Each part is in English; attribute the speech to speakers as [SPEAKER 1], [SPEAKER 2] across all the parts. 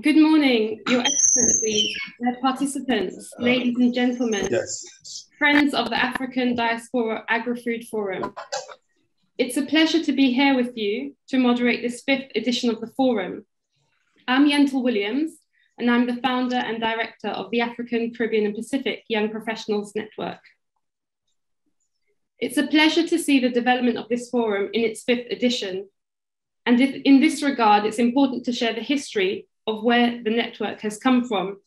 [SPEAKER 1] Good morning, Your Excellencies, participants, ladies and gentlemen, friends of the African Diaspora Agrofood Forum. It's a pleasure to be here with you to moderate this 5th edition of the forum. I'm Yentyl Williams, and I'm the founder and director of the African, Caribbean and Pacific Young Professionals Network. It's a pleasure to see the development of this forum in its 5th edition. And in this regard, it's important to share the history of where the network has come from.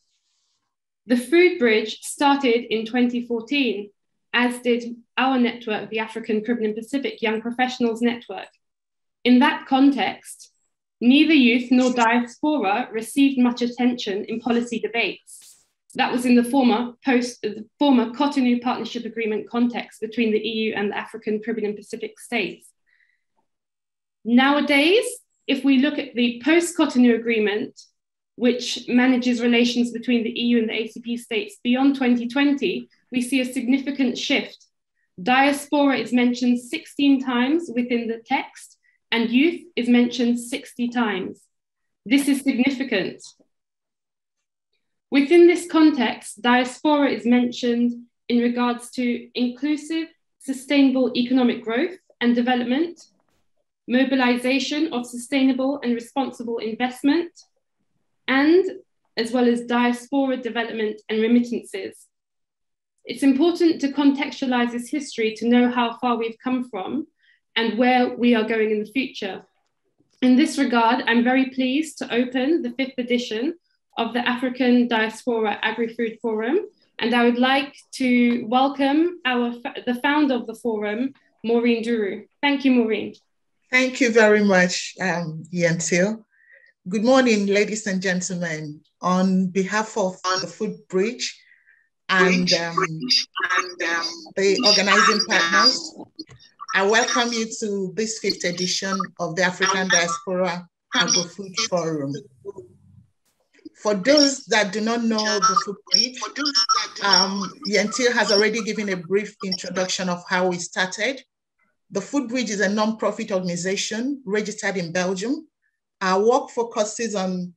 [SPEAKER 1] The Food Bridge started in 2014, as did our network, the African, Caribbean and Pacific Young Professionals Network. In that context, neither youth nor diaspora received much attention in policy debates. That was in the former Cotonou Partnership Agreement context between the EU and the African, Caribbean and Pacific states. Nowadays, if we look at the post-Cotonou Agreement, which manages relations between the EU and the ACP states beyond 2020, we see a significant shift. Diaspora is mentioned 16 times within the text, and youth is mentioned 60 times. This is significant. Within this context, diaspora is mentioned in regards to inclusive, sustainable economic growth and development, mobilization of sustainable and responsible investment, and as well as diaspora development and remittances. It's important to contextualize this history to know how far we've come from and where we are going in the future. In this regard, I'm very pleased to open the 5th edition of the African Diaspora Agrofood Forum, and I would like to welcome the founder of the forum, Maureen DURU. Thank you, Maureen.
[SPEAKER 2] Thank you very much, Yentyl. Good morning, ladies and gentlemen. On behalf of the Food Bridge and the organizing partners, I welcome you to this 5th edition of the African Diaspora Agrofood Forum. For those that do not know the Food Bridge, Yentyl has already given a brief introduction of how we started. The Food Bridge is a non-profit organization registered in Belgium. Our work focuses on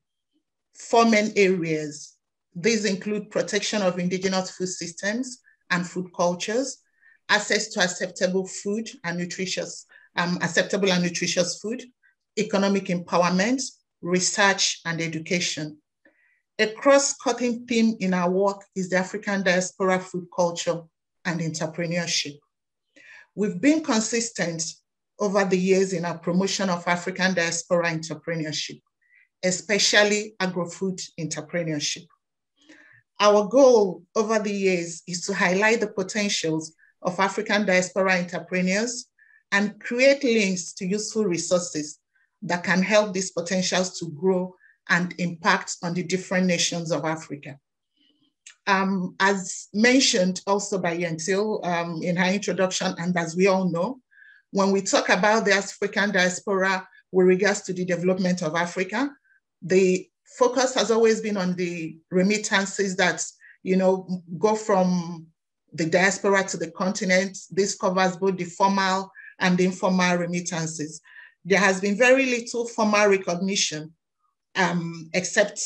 [SPEAKER 2] 4 main areas. These include protection of indigenous food systems and food cultures, access to acceptable food and nutritious, food, economic empowerment, research, and education. A cross-cutting theme in our work is the African diaspora food culture and entrepreneurship. We've been consistent over the years in our promotion of African diaspora entrepreneurship, especially agro-food entrepreneurship. Our goal over the years is to highlight the potentials of African diaspora entrepreneurs and create links to useful resources that can help these potentials to grow and impact on the different nations of Africa. As mentioned also by Yentyl in her introduction, and as we all know, when we talk about the African diaspora with regards to the development of Africa, the focus has always been on the remittances that, go from the diaspora to the continent. This covers both the formal and the informal remittances. There has been very little formal recognition, except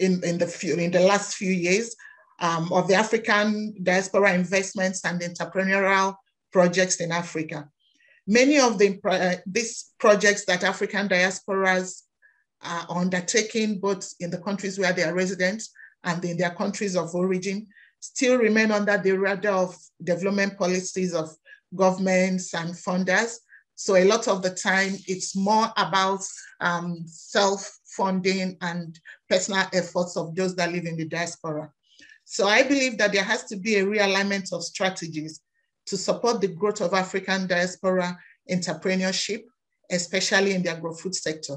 [SPEAKER 2] in the last few years, of the African diaspora investments and entrepreneurial projects in Africa. Many of these projects that African diasporas are undertaking, both in the countries where they are residents and in their countries of origin, still remain under the radar of development policies of governments and funders. So a lot of the time, it's more about self-funding and personal efforts of those that live in the diaspora. So I believe that there has to be a realignment of strategies to support the growth of African diaspora entrepreneurship, especially in the agro-food sector.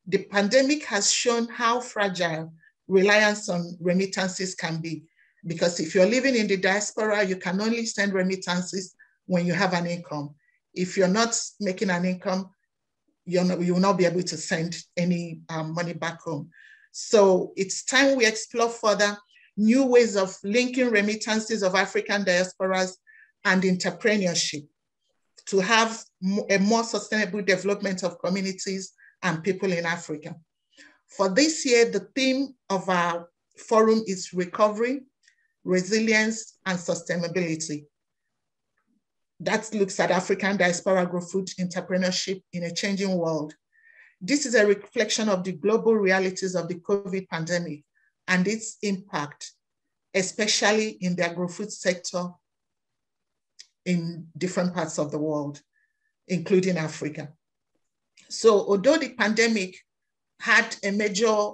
[SPEAKER 2] The pandemic has shown how fragile reliance on remittances can be, because if you're living in the diaspora, you can only send remittances when you have an income. If you're not making an income, you will not be able to send any money back home. So it's time we explore further new ways of linking remittances of African diasporas and entrepreneurship to have a more sustainable development of communities and people in Africa. For this year, the theme of our forum is recovery, resilience, and sustainability. That looks at African Diaspora Agrofood Entrepreneurship in a changing world. This is a reflection of the global realities of the COVID pandemic and its impact, especially in the agrofood sector in different parts of the world, including Africa. So although the pandemic had a major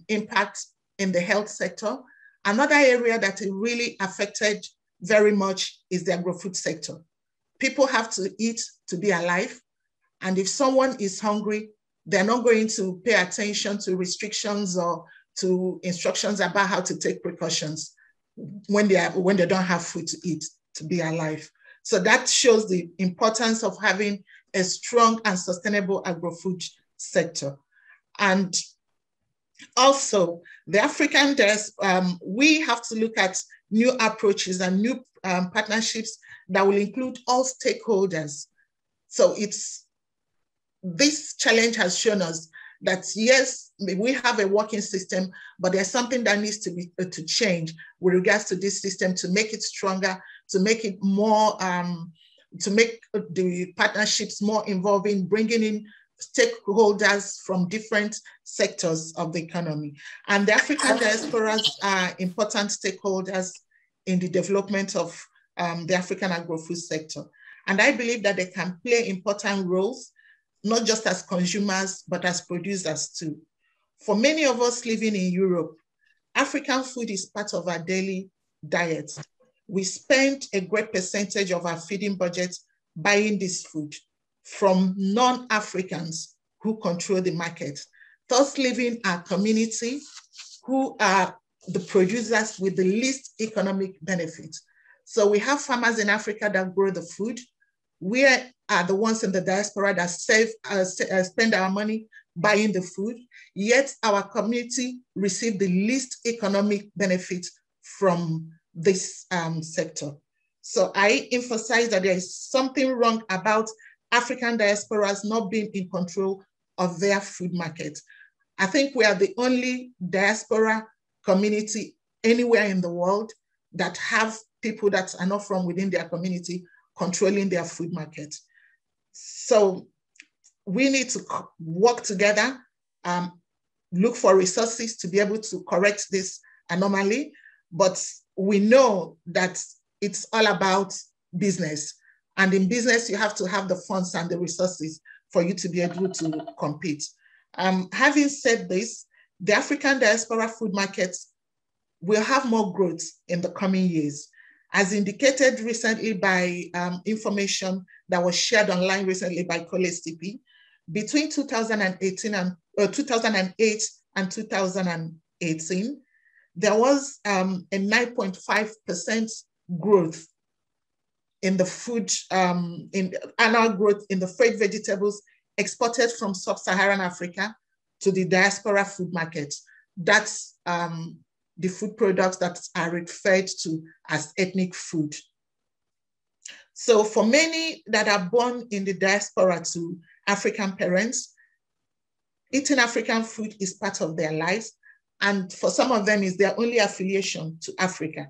[SPEAKER 2] impact in the health sector, another area that it really affected very much is the agrofood sector. People have to eat to be alive. And if someone is hungry, they're not going to pay attention to restrictions or to instructions about how to take precautions when they don't have food to eat to be alive. So that shows the importance of having a strong and sustainable agrofood sector. And also, the African diaspora, we have to look at new approaches and new partnerships that will include all stakeholders. So this challenge has shown us that yes, we have a working system, but there's something that needs to change with regards to this system to make it stronger, to make it more, to make the partnerships more involving, bringing in stakeholders from different sectors of the economy. And the African diasporas are important stakeholders in the development of the African agrofood sector. And I believe that they can play important roles, not just as consumers, but as producers too. For many of us living in Europe, African food is part of our daily diet. We spend a great percentage of our feeding budget buying this food from non-Africans who control the market, thus leaving our community who are the producers with the least economic benefit. So we have farmers in Africa that grow the food. We are the ones in the diaspora that spend our money buying the food, yet our community receive the least economic benefit from this sector. So I emphasize that there is something wrong about African diasporas not being in control of their food market. I think we are the only diaspora community anywhere in the world that have people that are not from within their community controlling their food market. So we need to work together, look for resources to be able to correct this anomaly, but we know that it's all about business. And in business, you have to have the funds and the resources for you to be able to compete. Having said this, the African diaspora food markets will have more growth in the coming years. As indicated recently by information that was shared online recently by COLEACP, between 2008 and 2018, there was a 9.5% growth in the food, in annual growth in the fresh vegetables exported from sub-Saharan Africa to the diaspora food market. That's the food products that are referred to as ethnic food. So for many that are born in the diaspora to African parents, eating African food is part of their lives. And for some of them, is their only affiliation to Africa.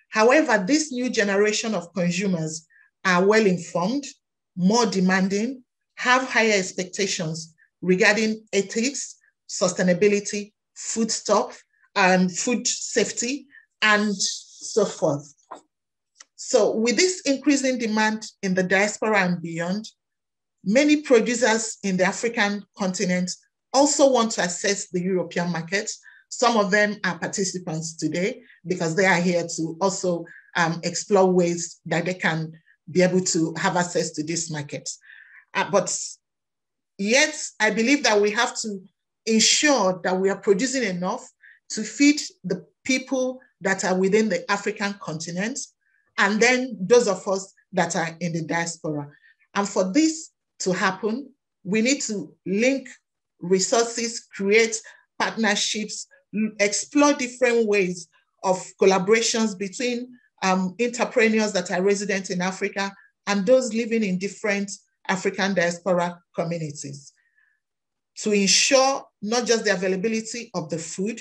[SPEAKER 2] However, this new generation of consumers are well informed, more demanding, have higher expectations regarding ethics, sustainability, food stock, and food safety, and so forth. So with this increasing demand in the diaspora and beyond, many producers in the African continent also want to access the European markets. Some of them are participants today because they are here to also explore ways that they can be able to have access to this market. But yet, I believe that we have to ensure that we are producing enough to feed the people that are within the African continent, and then those of us that are in the diaspora. And for this to happen, we need to link resources, create partnerships, explore different ways of collaborations between entrepreneurs that are resident in Africa and those living in different African diaspora communities to ensure not just the availability of the food,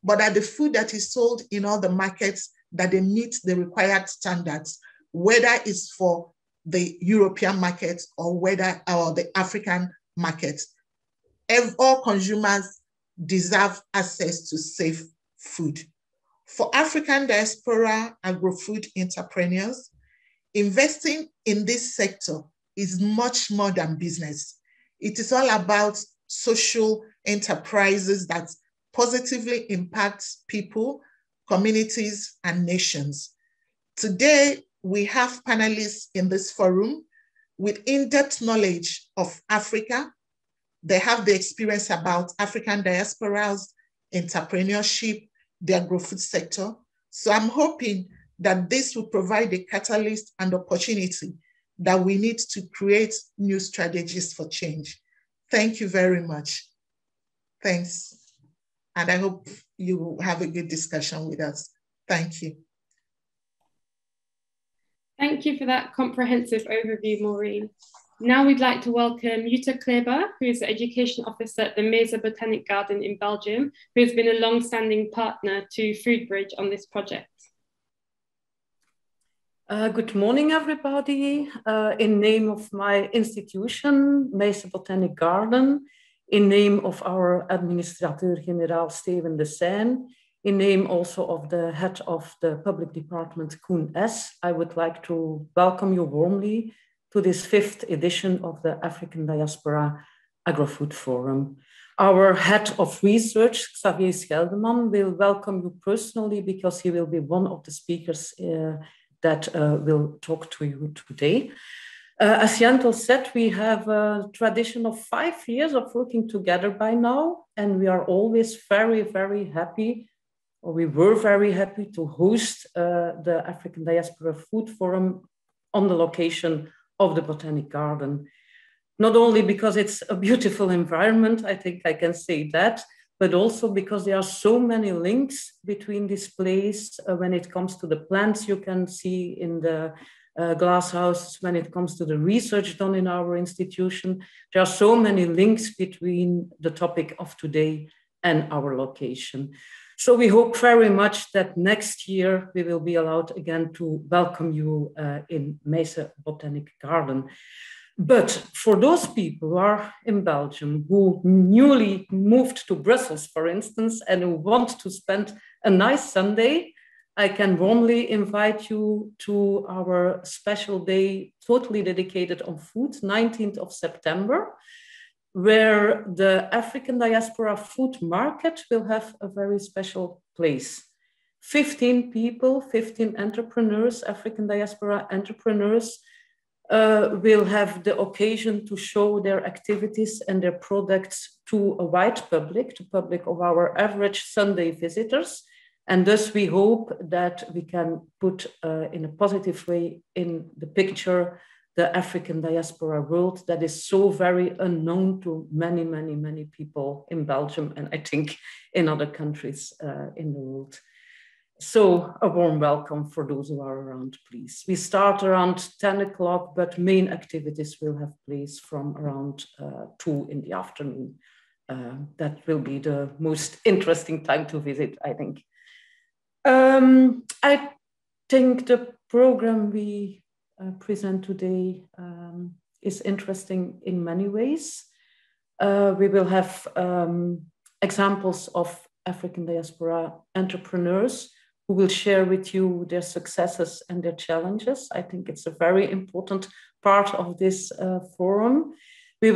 [SPEAKER 2] but that the food that is sold in all the markets, that they meet the required standards, whether it's for the European market or the African market. All consumers deserve access to safe food. For African diaspora agrofood entrepreneurs, investing in this sector is much more than business. It is all about social enterprises that positively impact people, communities, and nations. Today, we have panelists in this forum with in-depth knowledge of Africa. They have the experience about African diasporas, entrepreneurship, the agrofood sector. So I'm hoping that this will provide a catalyst and opportunity that we need to create new strategies for change. Thank you very much. Thanks. And I hope you will have a good discussion with us. Thank you.
[SPEAKER 1] Thank you for that comprehensive overview, Maureen. Now we'd like to welcome Jutta, who is the Education Officer at the Meise Botanic Garden in Belgium, who has been a long-standing partner to Foodbridge on this project.
[SPEAKER 3] Good morning, everybody. In name of my institution, Meise Botanic Garden, in name of our Administrateur-Generaal Steven de Seine, in name also of the head of the public department, Koen S., I would like to welcome you warmly to this 5th edition of the African Diaspora Agrofood Forum. Our head of research, Xavier Scheldeman, will welcome you personally because he will be one of the speakers that will talk to you today. As Yentyl said, we have a tradition of 5 years of working together by now, and we are always very, very happy, or we were very happy to host the African Diaspora Food Forum on the location of the Botanic Garden. Not only because it's a beautiful environment, I think I can say that, but also because there are so many links between this place when it comes to the plants you can see in the glass houses, when it comes to the research done in our institution. There are so many links between the topic of today and our location. So we hope very much that next year we will be allowed again to welcome you in Meise Botanic Garden. But for those people who are in Belgium, who newly moved to Brussels, for instance, and who want to spend a nice Sunday, I can warmly invite you to our special day totally dedicated on food, 19th of September, where the African Diaspora Food Market will have a very special place. 15 people, 15 entrepreneurs, African Diaspora entrepreneurs, will have the occasion to show their activities and their products to a wide public, the public of our average Sunday visitors. And thus we hope that we can put in a positive way in the picture the African diaspora world that is so very unknown to many, many, many people in Belgium and I think in other countries in the world. So a warm welcome for those who are around, please. We start around 10 o'clock, but main activities will have place from around 2 in the afternoon. That will be the most interesting time to visit, I think. I think the program we present today is interesting in many ways. We will have examples of African diaspora entrepreneurs who will share with you their successes and their challenges. I think it's a very important part of this forum. We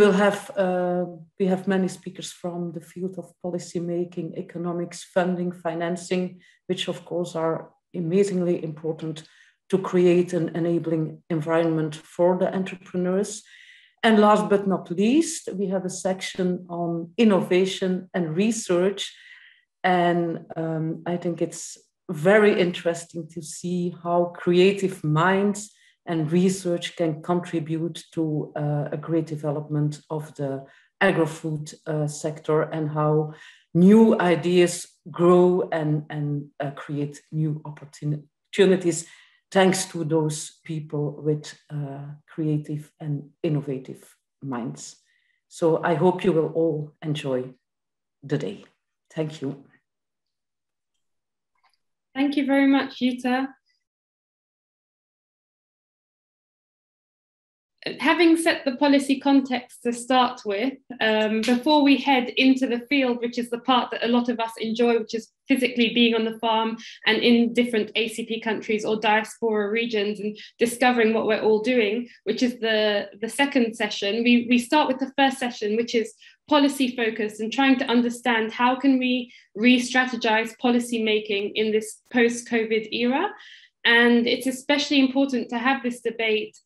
[SPEAKER 3] have many speakers from the field of policy making, economics, funding, financing, which of course are amazingly important to create an enabling environment for the entrepreneurs. And last but not least, we have a section on innovation and research. And I think it's very interesting to see how creative minds and research can contribute to a great development of the agri-food sector and how new ideas grow and create new opportunities thanks to those people with creative and innovative minds. So I hope you will all enjoy the day. Thank you.
[SPEAKER 1] Thank you very much, Jutta. Having set the policy context to start with, before we head into the field, which is the part that a lot of us enjoy, which is physically being on the farm and in different ACP countries or diaspora regions and discovering what we're all doing, which is the second session, we start with the first session, which is policy focused and trying to understand how can we re-strategize policy making in this post-COVID era. And it's especially important to have this debate,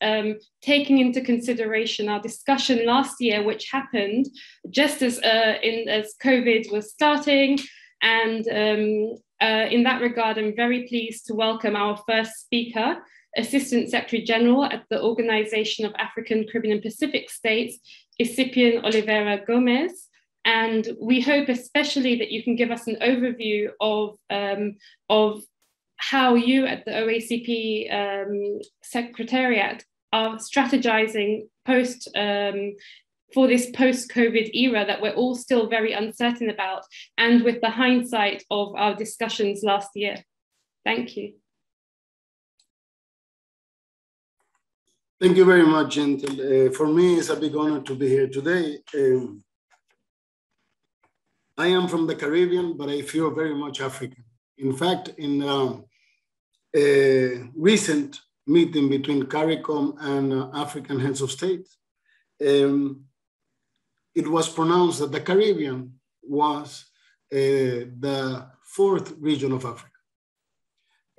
[SPEAKER 1] taking into consideration our discussion last year, which happened just as COVID was starting. And in that regard, I'm very pleased to welcome our first speaker, Assistant Secretary General at the Organization of African, Caribbean and Pacific States, Escipión Oliveira Gómez. And we hope especially that you can give us an overview of how you at the OACP Secretariat are strategizing for this post-COVID era that we're all still very uncertain about, and with the hindsight of our discussions last year. Thank you.
[SPEAKER 4] Thank you very much, Yentyl. For me, it's a big honor to be here today. I am from the Caribbean, but I feel very much African. In fact, in a recent meeting between CARICOM and African heads of state, it was pronounced that the Caribbean was the fourth region of Africa,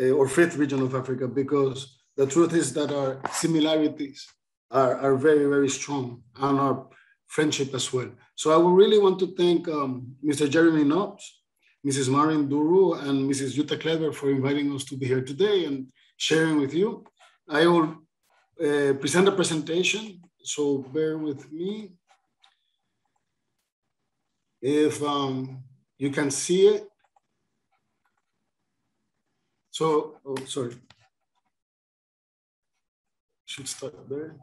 [SPEAKER 4] or fifth region of Africa, because the truth is that our similarities are very, very strong, and our friendship as well. So I would really want to thank Mr. Jeremy KNOPS, Mrs. Maureen DURU, and Mrs. Jutta KLEBER for inviting us to be here today and sharing with you. I will present a presentation, so bear with me. If you can see it. So, oh, sorry. Should start there.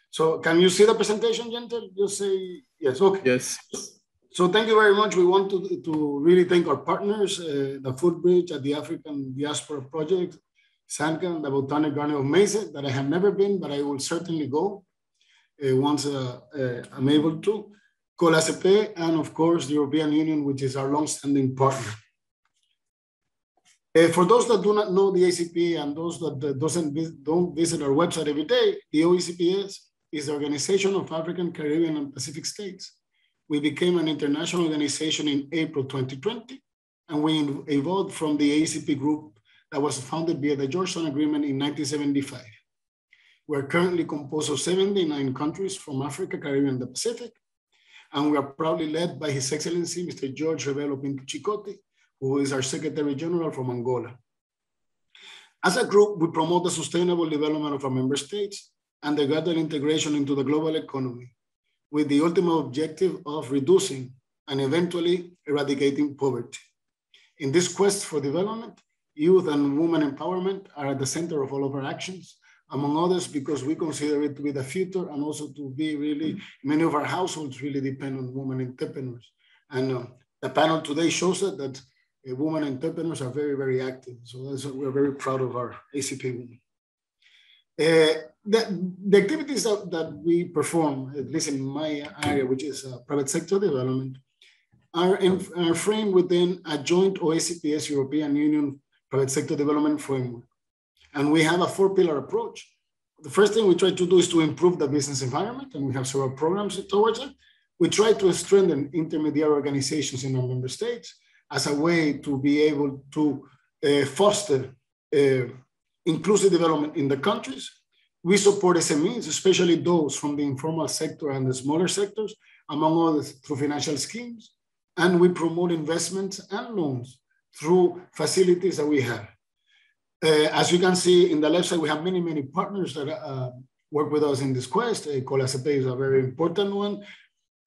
[SPEAKER 4] So can you see the presentation, Yentyl? Just say yes, okay.
[SPEAKER 5] Yes.
[SPEAKER 4] So thank you very much. We want to really thank our partners, the Footbridge at the African Diaspora Project, SANCA, the Botanic Garden of Meise, that I have never been, but I will certainly go once I'm able to. COLEACP, and of course, the European Union, which is our long-standing partner. For those that do not know the ACP and those that don't visit our website every day, the OECPS is the Organization of African, Caribbean, and Pacific States. We became an international organization in April 2020, and we evolved from the ACP group that was founded via the Georgetown Agreement in 1975. We're currently composed of 79 countries from Africa, Caribbean, and the Pacific, and we are proudly led by His Excellency, Mr. George Revelo Pinto Chicote, who is our Secretary General from Angola. As a group, we promote the sustainable development of our member states and the gradual integration into the global economy, with the ultimate objective of reducing and eventually eradicating poverty. In this quest for development, youth and women empowerment are at the center of all of our actions, among others because we consider it to be the future, and also to be really, many of our households really depend on women entrepreneurs. And the panel today shows that women entrepreneurs are very, very active. So we're very proud of our ACP women. The activities that we perform, at least in my area, which is private sector development, are framed within a joint OACPS European Union private sector development framework. And we have a four-pillar approach. The first thing we try to do is to improve the business environment, and we have several programs towards it. We try to strengthen intermediary organizations in our member states as a way to be able to foster inclusive development in the countries. We support SMEs, especially those from the informal sector and the smaller sectors, among others, through financial schemes. And we promote investments and loans through facilities that we have. As you can see in the left side, we have many, many partners that work with us in this quest. COLEACP is a very important one.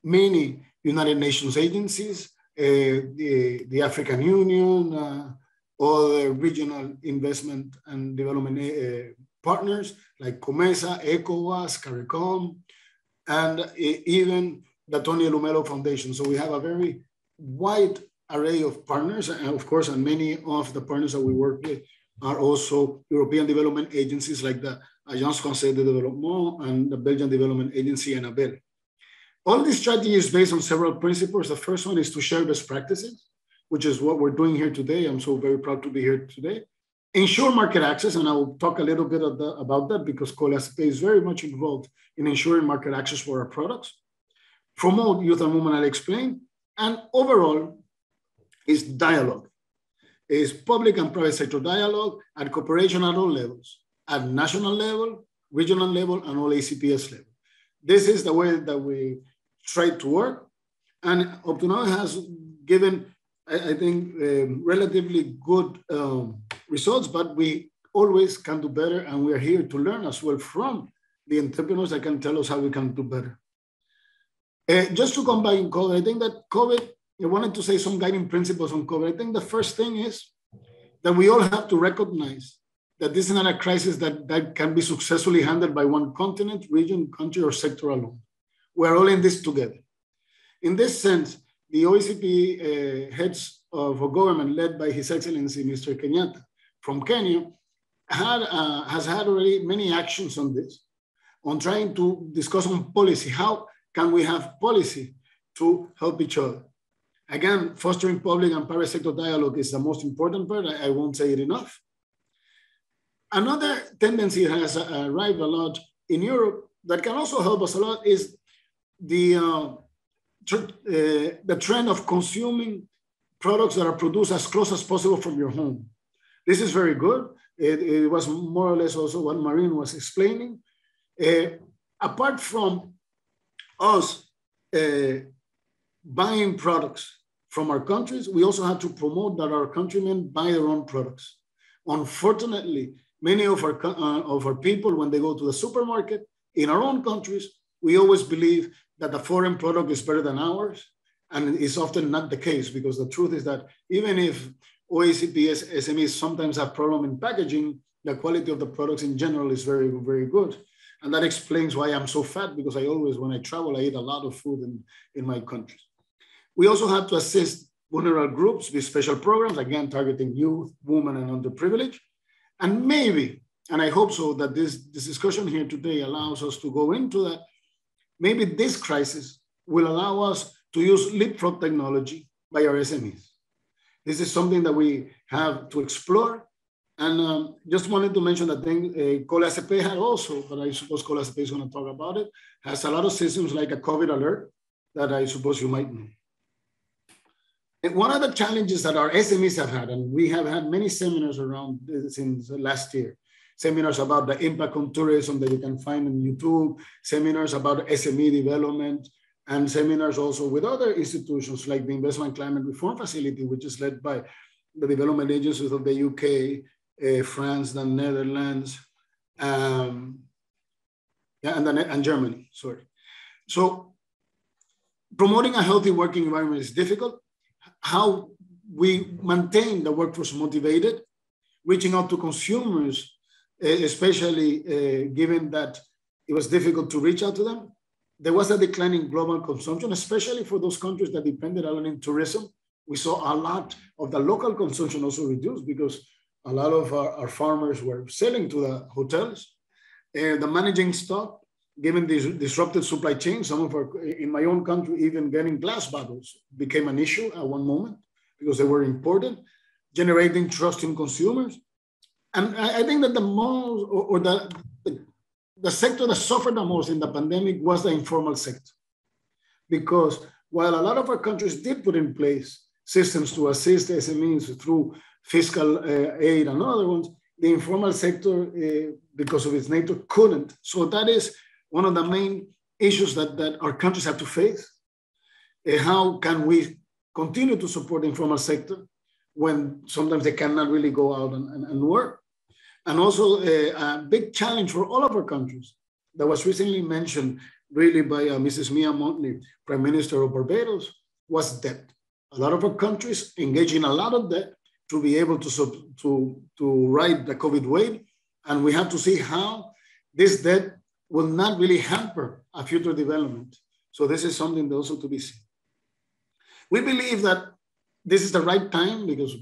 [SPEAKER 4] Many United Nations agencies, the African Union, all the regional investment and development partners like COMESA, ECOWAS, CARICOM, and even the Tony Elumelo Foundation. So we have a very wide array of partners, and of course, and many of the partners that we work with are also European development agencies like the Agence Conseil de Développement and the Belgian Development Agency, ANABEL. All this strategy is based on several principles. The first one is to share best practices, which is what we're doing here today. I'm so very proud to be here today. Ensure market access, and I will talk a little bit about that because COLEACP is very much involved in ensuring market access for our products. Promote youth and movement, I'll explain. And overall is dialogue. Is public and private sector dialogue and cooperation at all levels, at national level, regional level, and all ACPS level. This is the way that we try to work. And up to now it has given, I think, relatively good results, but we always can do better. And we are here to learn as well from the entrepreneurs that can tell us how we can do better. Just to come back in COVID, I think that COVID, I wanted to say some guiding principles on COVID. I think the first thing is that we all have to recognize that this is not a crisis that can be successfully handled by one continent, region, country, or sector alone. We're all in this together. In this sense, the OACP heads of a government led by His Excellency, Mr. Kenyatta from Kenya, has had already many actions on this, on trying to discuss on policy. How can we have policy to help each other? Again, fostering public and private sector dialogue is the most important part. I won't say it enough. Another tendency that has arrived a lot in Europe that can also help us a lot is the trend of consuming products that are produced as close as possible from your home. This is very good. It was more or less also what Maureen was explaining. Apart from us buying products from our countries, we also have to promote that our countrymen buy their own products. Unfortunately, many of our people, when they go to the supermarket in our own countries, we always believe that the foreign product is better than ours. And it's often not the case, because the truth is that even if OACPS SMEs sometimes have problem in packaging, the quality of the products in general is very, very good. And that explains why I'm so fat, because I always, when I travel, I eat a lot of food in my countries. We also have to assist vulnerable groups with special programs, again, targeting youth, women, and underprivileged. And maybe, and I hope so, that this discussion here today allows us to go into that. Maybe this crisis will allow us to use leapfrog technology by our SMEs. This is something that we have to explore. And just wanted to mention that COLEACP had also, but I suppose COLEACP is going to talk about it, has a lot of systems like a COVID alert that I suppose you might know. And one of the challenges that our SMEs have had, and we have had many seminars around this since last year, seminars about the impact on tourism that you can find on YouTube, seminars about SME development, and seminars also with other institutions like the Investment Climate Reform Facility, which is led by the development agencies of the UK, France, the Netherlands, and Germany, sorry. So promoting a healthy working environment is difficult. How we maintain the workforce motivated, reaching out to consumers, especially given that it was difficult to reach out to them. There was a decline in global consumption, especially for those countries that depended a lot on tourism. We saw a lot of the local consumption also reduced because a lot of our farmers were selling to the hotels. The managing stock, given the disrupted supply chain, some of in my own country, even getting glass bottles became an issue at one moment because they were imported, generating trust in consumers. And I think that the most, or the sector that suffered the most in the pandemic was the informal sector. Because while a lot of our countries did put in place systems to assist SMEs through fiscal aid and other ones, the informal sector, because of its nature, couldn't. So that is one of the main issues that our countries have to face. How can we continue to support the informal sector when sometimes they cannot really go out and work? And also a big challenge for all of our countries that was recently mentioned really by Mrs. Mia Mottley, Prime Minister of Barbados, was debt. A lot of our countries engage in a lot of debt to be able to ride the COVID wave. And we have to see how this debt will not really hamper a future development. So this is something also to be seen. We believe that this is the right time because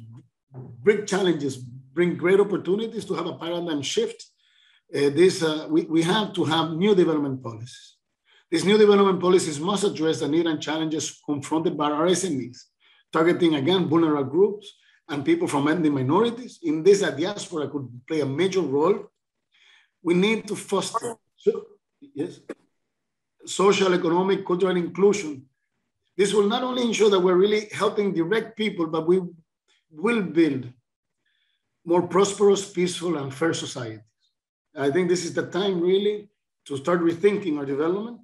[SPEAKER 4] big challenges bring great opportunities to have a paradigm shift. We have to have new development policies. These new development policies must address the need and challenges confronted by our SMEs, targeting, again, vulnerable groups and people from ethnic minorities. In this, a diaspora could play a major role. We need to foster social, economic, cultural inclusion. This will not only ensure that we're really helping direct people, but we will build more prosperous, peaceful, and fair societies. I think this is the time really to start rethinking our development.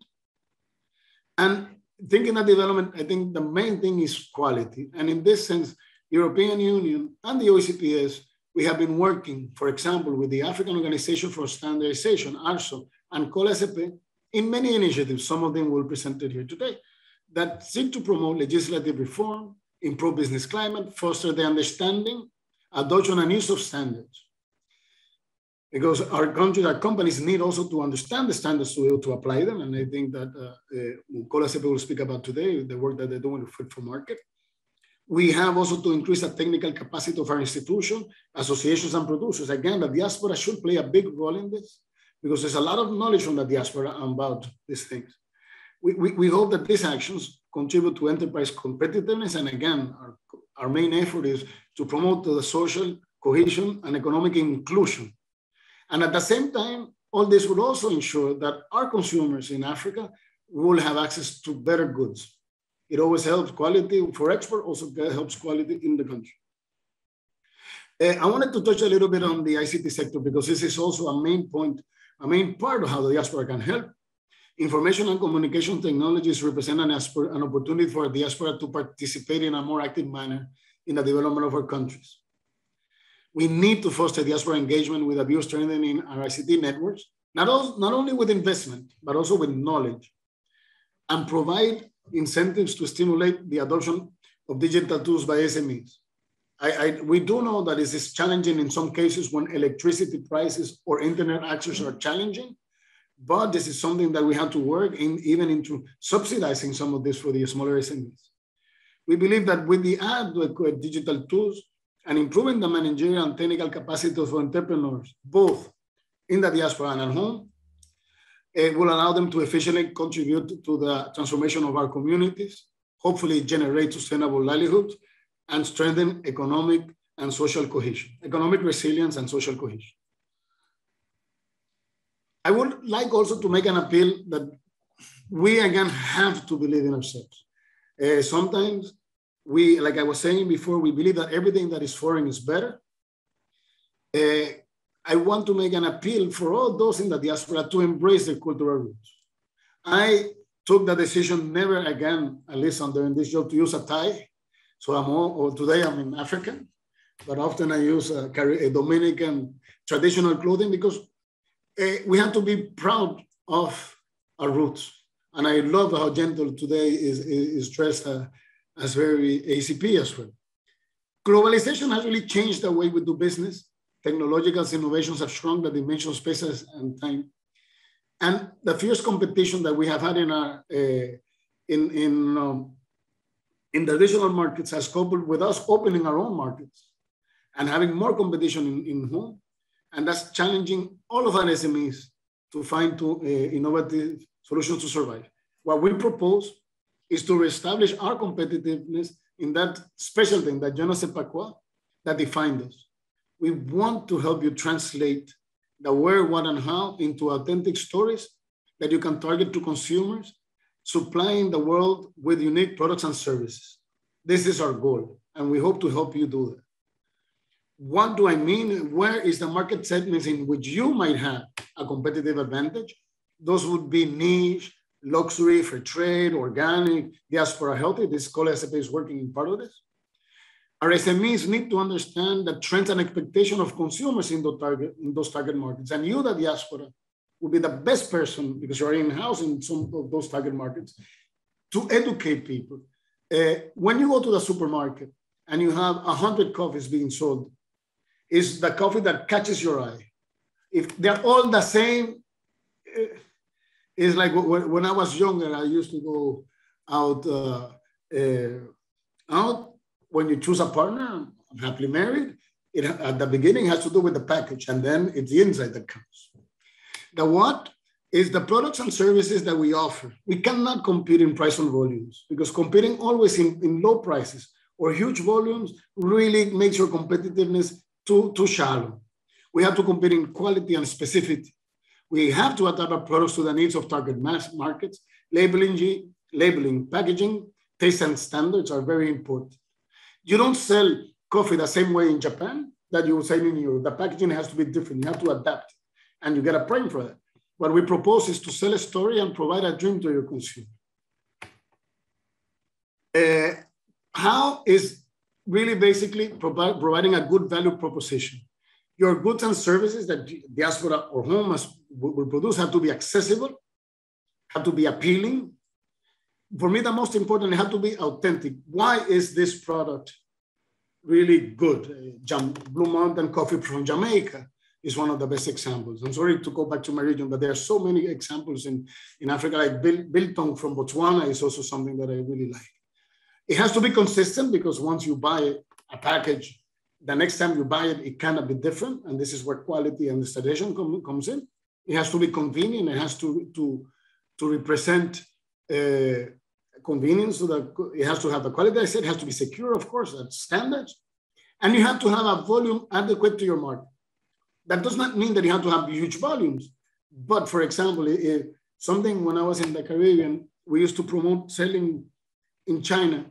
[SPEAKER 4] And thinking of development, I think the main thing is quality. And in this sense, European Union and the OACPS, we have been working, for example, with the African Organization for Standardization, ARSO, and COLEACP in many initiatives, some of them will be presented here today, that seek to promote legislative reform, improve business climate, foster the understanding, adoption, and use of standards. Because our countries, our companies need also to understand the standards to be able to apply them. And I think that COLEACP will speak about today, the work that they're doing to fit for market. We have also to increase the technical capacity of our institution, associations, and producers. Again, the diaspora should play a big role in this because there's a lot of knowledge from the diaspora about these things. We hope that these actions contribute to enterprise competitiveness. And again, our main effort is to promote the social cohesion and economic inclusion. And at the same time, all this will also ensure that our consumers in Africa will have access to better goods. It always helps quality for export, also helps quality in the country. I wanted to touch a little bit on the ICT sector because this is also a main point, a main part of how the diaspora can help. Information and communication technologies represent an opportunity for the diaspora to participate in a more active manner in the development of our countries. We need to foster diaspora engagement with a view of strengthening our ICT networks, not only with investment, but also with knowledge, and provide incentives to stimulate the adoption of digital tools by SMEs. We do know that it is challenging in some cases when electricity prices or internet access are challenging, but this is something that we have to work in, even into subsidizing some of this for the smaller SMEs. We believe that with the adequate digital tools and improving the managerial and technical capacity of entrepreneurs, both in the diaspora and at home, it will allow them to efficiently contribute to the transformation of our communities, hopefully generate sustainable livelihoods, and strengthen economic and social cohesion, economic resilience and social cohesion. I would like also to make an appeal that we again have to believe in ourselves. Sometimes we, like I was saying before, we believe that everything that is foreign is better. I want to make an appeal for all those in the diaspora to embrace their cultural roots. I took the decision never again, at least during this job, to use a tie. So today I'm in African, but often I use a Dominican traditional clothing because we have to be proud of our roots. And I love how Yentyl today is dressed as very ACP as well. Globalization has really changed the way we do business. Technological innovations have shrunk the dimension of space and time. And the fierce competition that we have had in our in the regional markets has coupled with us opening our own markets and having more competition in home. And that's challenging all of our SMEs to find innovative solutions to survive. What we propose is to reestablish our competitiveness in that special thing, that je ne sais pas quoi, that defined us. We want to help you translate the where, what, and how into authentic stories that you can target to consumers, supplying the world with unique products and services. This is our goal, and we hope to help you do that. What do I mean? Where is the market segments in which you might have a competitive advantage? Those would be niche, luxury, free trade, organic, diaspora healthy. This COLEACP is working in part of this. Our SMEs need to understand the trends and expectations of consumers in those target markets. And you, the diaspora, will be the best person, because you're in-house in some of those target markets, to educate people. When you go to the supermarket and you have 100 coffees being sold, is the coffee that catches your eye. If they're all the same It's like when I was younger, I used to go out, when you choose a partner, happily married, it at the beginning has to do with the package, and then it's the inside that counts. The what is the products and services that we offer. We cannot compete in price and volumes, because competing always in low prices or huge volumes really makes your competitiveness too shallow. We have to compete in quality and specificity. We have to adapt our products to the needs of target mass markets. Labeling, packaging, taste and standards are very important. You don't sell coffee the same way in Japan that you would sell in Europe. The packaging has to be different. You have to adapt, and you get a prime for that. What we propose is to sell a story and provide a dream to your consumer. How is really basically providing a good value proposition. Your goods and services that diaspora or home will produce have to be accessible, have to be appealing. For me, the most important, they have to be authentic. Why is this product really good? Blue Mountain coffee from Jamaica is one of the best examples. I'm sorry to go back to my region, but there are so many examples in Africa, like biltong from Botswana is also something that I really like. It has to be consistent, because once you buy a package, the next time you buy it, it cannot be different. And this is where quality and standardization comes in. It has to be convenient. It has to represent convenience. It has to have the quality I said. It has to be secure, of course, that's standards. And you have to have a volume adequate to your market. That does not mean that you have to have huge volumes. But for example, something when I was in the Caribbean, we used to promote selling in China.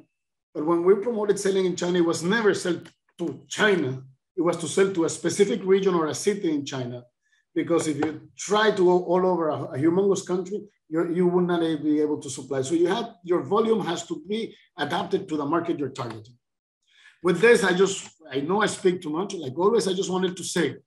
[SPEAKER 4] But when we promoted selling in China, it was never sold to China. It was to sell to a specific region or a city in China. Because if you try to go all over a humongous country, you would not be able to supply. So your volume has to be adapted to the market you're targeting. With this, I know I speak too much. Like always, I just wanted to say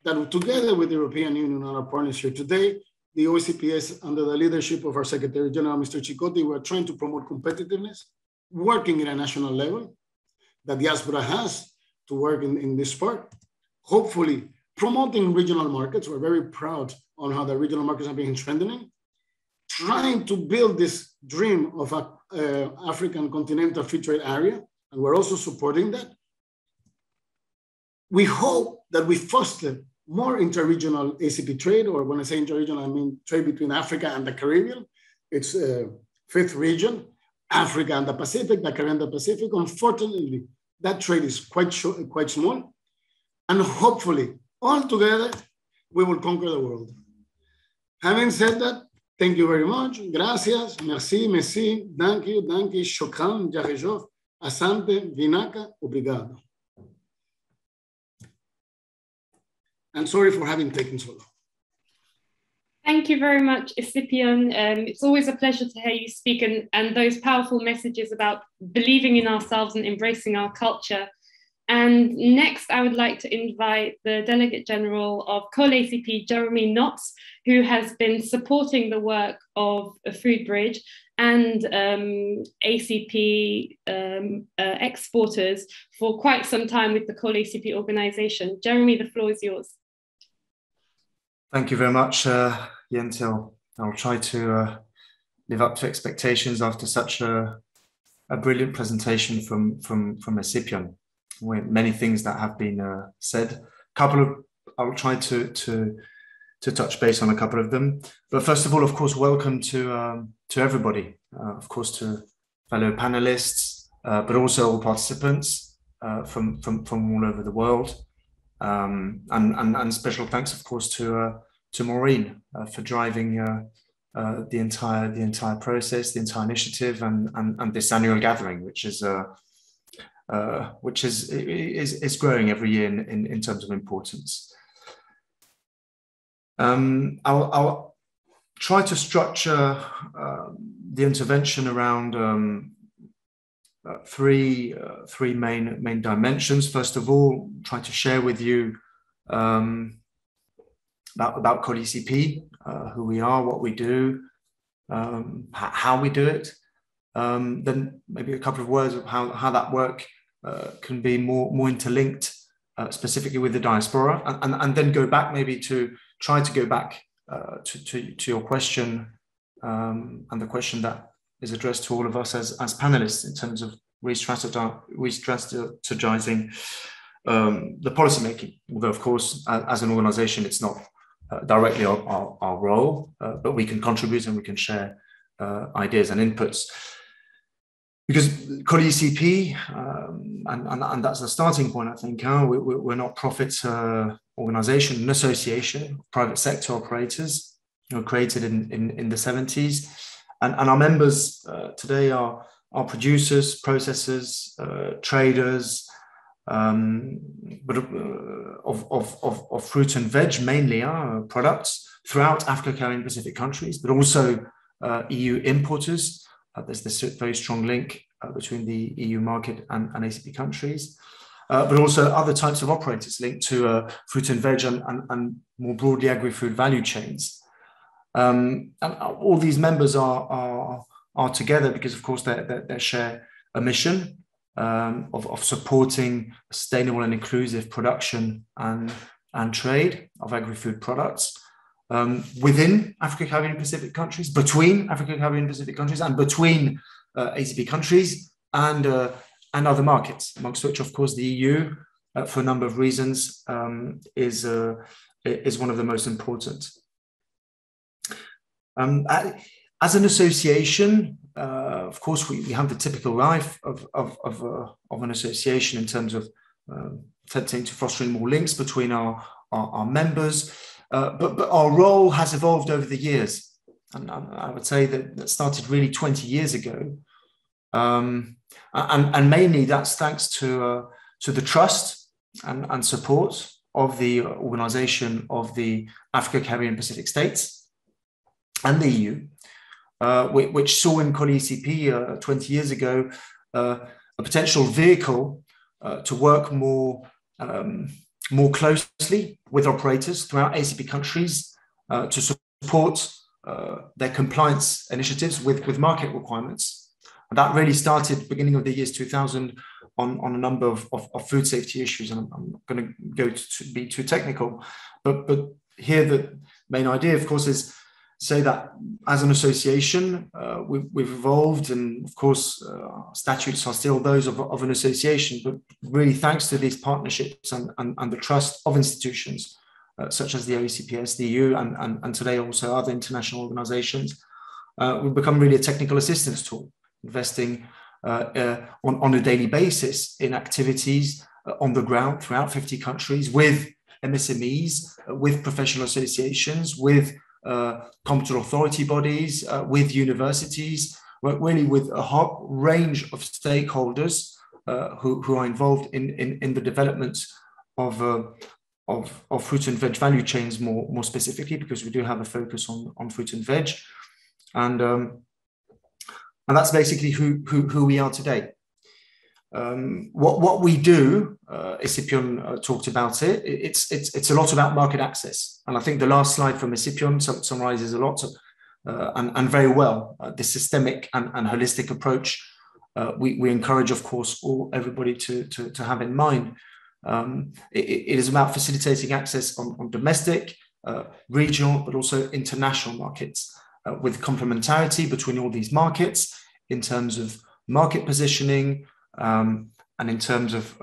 [SPEAKER 4] that together with the European Union and our partners here today, the OACPS, under the leadership of our Secretary General, Mr. Chicote, we're trying to promote competitiveness, working at a national level. The diaspora has to work in this part. Hopefully, promoting regional markets. We're very proud on how the regional markets are being strengthening. Trying to build this dream of an African continental free trade area, and we're also supporting that. We hope that we foster more interregional ACP trade, or when I say interregional, I mean trade between Africa and the Caribbean. It's fifth region, Africa and the Pacific, the Caribbean and the Pacific. Unfortunately, that trade is quite small. And hopefully, all together, we will conquer the world. Having said that, thank you very much. Gracias, merci, thank you, shukran, jarejov, asante, vinaka, obrigado. And sorry for having taken so long.
[SPEAKER 1] Thank you very much, Escipión. It's always a pleasure to hear you speak, and those powerful messages about believing in ourselves and embracing our culture. And next, I would like to invite the Delegate General of COLEACP, Jeremy Knotts, who has been supporting the work of a Food Bridge and ACP exporters for quite some time with the COLEACP organization. Jeremy, the floor is yours.
[SPEAKER 5] Thank you very much, Yentyl. I'll try to live up to expectations after such a brilliant presentation from Escipión. Many things that have been said. I'll try to touch base on a couple of them. But first of all, of course, welcome to everybody. Of course, to fellow panelists, but also all participants from all over the world. And special thanks, of course, to Maureen for driving the entire process, the entire initiative, and this annual gathering, which is growing every year in terms of importance. I'll try to structure the intervention around three main dimensions. First of all, try to share with you about COLEACP, who we are, what we do, how we do it. Then maybe a couple of words of how that work can be more interlinked, specifically with the diaspora, and then go back maybe to try to go back to your question and the question that is addressed to all of us as panelists in terms of re-strategizing the policymaking. Although, of course, as an organization, it's not directly our role, but we can contribute and we can share ideas and inputs. Because COLEACP, and that's the starting point, I think, we're not profit organization, an association of private sector operators, created in the 70s. And our members today are producers, processors, traders, but of fruit and veg, mainly products throughout Africa, Caribbean, Pacific countries, but also EU importers. There's this very strong link between the EU market and ACP countries, but also other types of operators linked to fruit and veg and more broadly agri-food value chains. And all these members are together because, of course, they share a mission of supporting sustainable and inclusive production and trade of agri-food products within Africa, Caribbean, Pacific countries, between Africa, Caribbean, Pacific countries, and between ACP countries and other markets, amongst which, of course, the EU, for a number of reasons, is one of the most important. As an association, of course, we have the typical life of an association in terms of attempting to fostering more links between our members, but our role has evolved over the years, and I would say that started really 20 years ago, and mainly that's thanks to the trust and support of the Organization of the Africa, Caribbean, Pacific States and the EU, which saw in COLEACP 20 years ago a potential vehicle to work more closely with operators throughout ACP countries to support their compliance initiatives with market requirements. And that really started beginning of the years 2000 on a number of food safety issues. And I'm not going to go to be too technical, but here the main idea, of course, is say that as an association, we've evolved, and of course, statutes are still those of an association, but really thanks to these partnerships and the trust of institutions such as the OACPS, the EU, and today also other international organizations, we've become really a technical assistance tool, investing on a daily basis in activities on the ground throughout 50 countries with MSMEs, with professional associations, with competent authority bodies, with universities, really with a whole range of stakeholders who are involved in the development of fruit and veg value chains more specifically, because we do have a focus on fruit and veg, and that's basically who we are today. What we do, Escipión talked about it. It's a lot about market access, and I think the last slide from Escipión summarizes a lot and very well the systemic and holistic approach we encourage, of course, everybody to have in mind. It is about facilitating access on domestic, regional, but also international markets, with complementarity between all these markets in terms of market positioning, and in terms of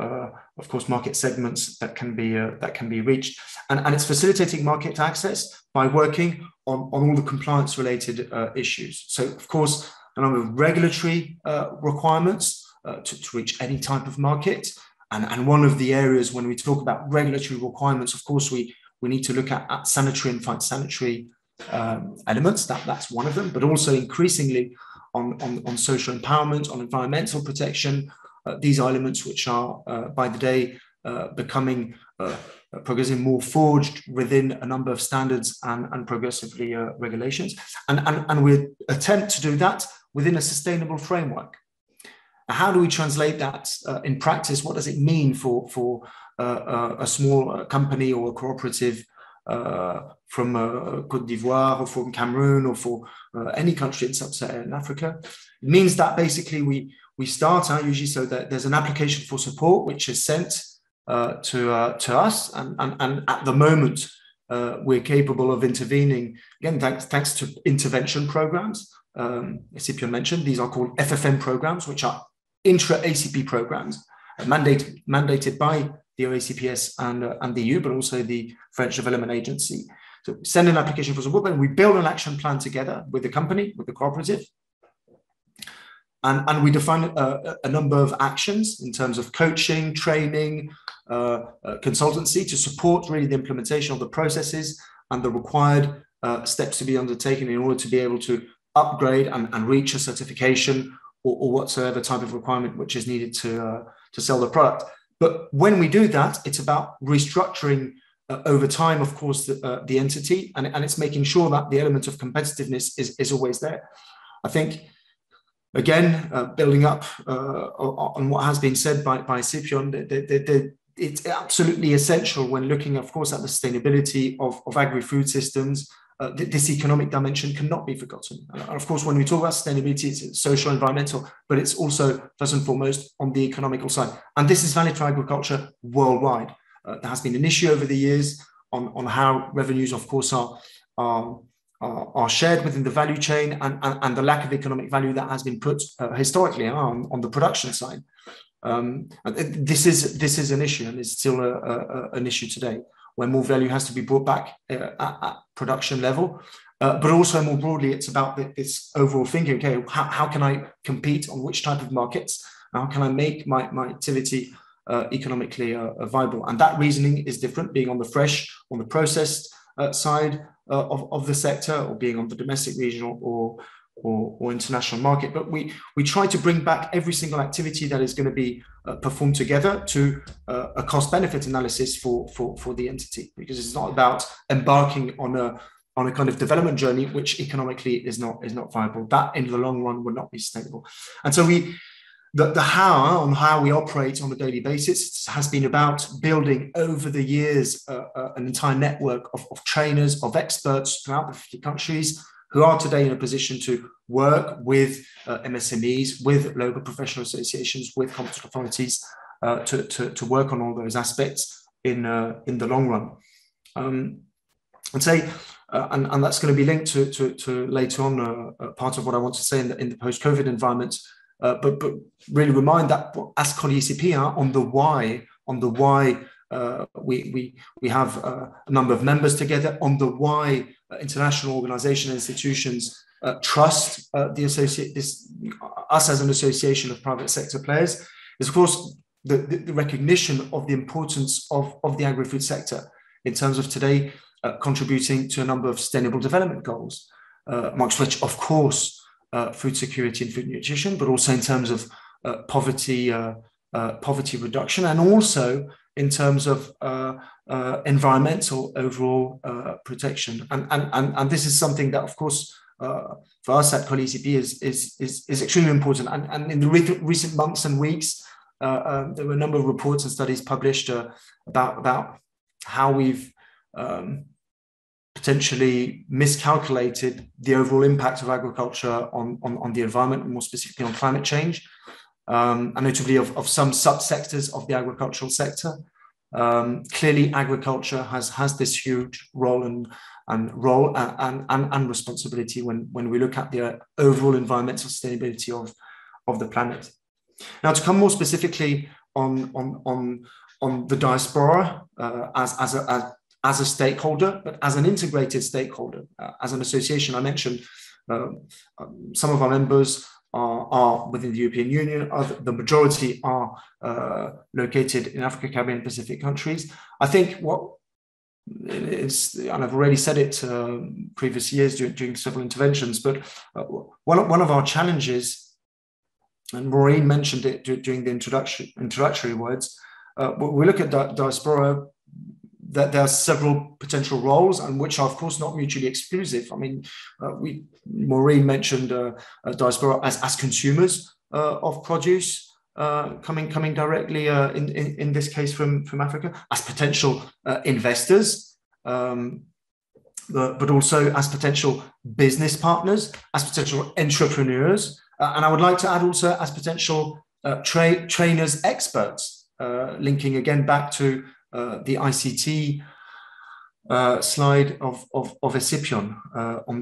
[SPEAKER 5] course, market segments that can be reached, and it's facilitating market access by working on all the compliance-related issues. So, of course, a number of regulatory requirements to reach any type of market, and one of the areas when we talk about regulatory requirements, of course, we need to look at sanitary and phytosanitary elements. That's one of them, but also increasingly on social empowerment, on environmental protection, these elements which are by the day becoming progressively more forged within a number of standards and progressively regulations, and we attempt to do that within a sustainable framework. How do we translate that in practice? What does it mean for a small company or a cooperative from Côte d'Ivoire or from Cameroon or for any country in sub-Saharan Africa? It means that basically we start usually so that there's an application for support which is sent to us, and at the moment we're capable of intervening, again, thanks to intervention programs. Escipión mentioned, these are called FFM programs, which are intra-ACP programs, mandated by the OACPS and the EU, but also the French Development Agency. So we send an application for support, and we build an action plan together with the company, with the cooperative. And we define a number of actions in terms of coaching, training, consultancy to support really the implementation of the processes and the required steps to be undertaken in order to be able to upgrade and reach a certification or whatsoever type of requirement which is needed to sell the product. But when we do that, it's about restructuring over time, of course, the entity, and it's making sure that the element of competitiveness is always there. I think, again, building up on what has been said by Escipión, it's absolutely essential when looking, of course, at the sustainability of agri-food systems. This economic dimension cannot be forgotten. Of course, when we talk about sustainability, it's social, environmental, but it's also first and foremost on the economical side. And this is valid for agriculture worldwide. There has been an issue over the years on how revenues, of course, are shared within the value chain and the lack of economic value that has been put historically on the production side. This is an issue, and it's still an issue today, where more value has to be brought back at production level. But also more broadly, it's about this overall thinking, okay, how can I compete on which type of markets? How can I make my activity economically viable? And that reasoning is different, being on the fresh, on the processed side of the sector, or being on the domestic, regional, or international market. But we try to bring back every single activity that is going to be performed together to a cost-benefit analysis for the entity, because it's not about embarking on a kind of development journey which economically is not viable. That in the long run will not be sustainable. And so the how we operate on a daily basis has been about building over the years an entire network of trainers, of experts throughout the 50 countries who are today in a position to work with MSMEs, with local professional associations, with competent authorities to work on all those aspects in the long run. And that's going to be linked to later on part of what I want to say in the post-COVID environment. But really remind that as KLEBER on the why we have a number of members together, on the why international organizations and institutions trust us as an association of private sector players, is of course the recognition of the importance of the agri-food sector in terms of today contributing to a number of sustainable development goals, amongst which, of course, food security and food nutrition, but also in terms of poverty reduction, and also in terms of environmental overall protection. And this is something that, of course, for us at KLEBER is extremely important. And in the recent months and weeks, there were a number of reports and studies published about how we've potentially miscalculated the overall impact of agriculture on the environment, and more specifically on climate change, and notably of some subsectors of the agricultural sector. Clearly, agriculture has this huge role and responsibility when we look at the overall environmental sustainability of the planet. Now, to come more specifically on the diaspora as a stakeholder, but as an integrated stakeholder, as an association. I mentioned some of our members are within the European Union, the majority are located in Africa, Caribbean, Pacific countries. I think what is, and I've already said it previous years during several interventions, but one of our challenges, and Maureen mentioned it during the introductory words, we look at diaspora, that there are several potential roles, and which are of course not mutually exclusive. I mean, Maureen mentioned diaspora as consumers of produce coming directly in this case from Africa, as potential investors, but also as potential business partners, as potential entrepreneurs, and I would like to add also as potential trainers, experts, linking again back to the ICT slide of Escipión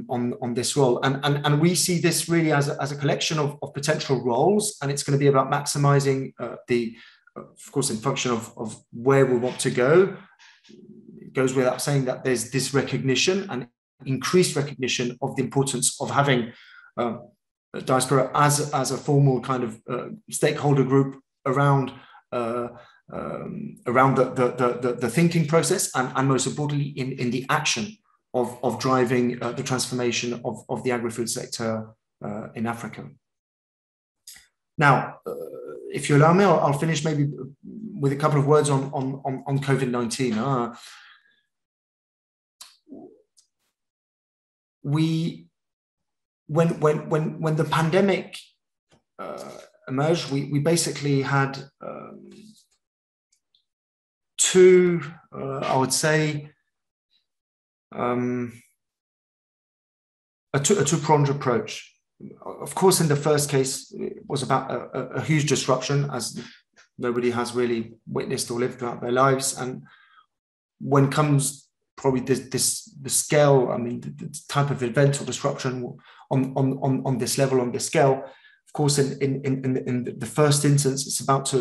[SPEAKER 5] on this role, and we see this really as a collection of potential roles, and it's going to be about maximizing of course, in function of where we want to go. It goes without saying that there's this recognition and increased recognition of the importance of having diaspora as a formal kind of stakeholder group around the thinking process, and most importantly in the action of driving the transformation of the agri-food sector in Africa. Now, if you allow me, I'll finish maybe with a couple of words on COVID-19. When the pandemic emerged, we basically had two, I would say, a two-pronged approach. Of course, in the first case, it was about a huge disruption, as nobody has really witnessed or lived throughout their lives. And when comes probably the scale, I mean, the type of event or disruption on this level, on this scale, of course, in the first instance, it's about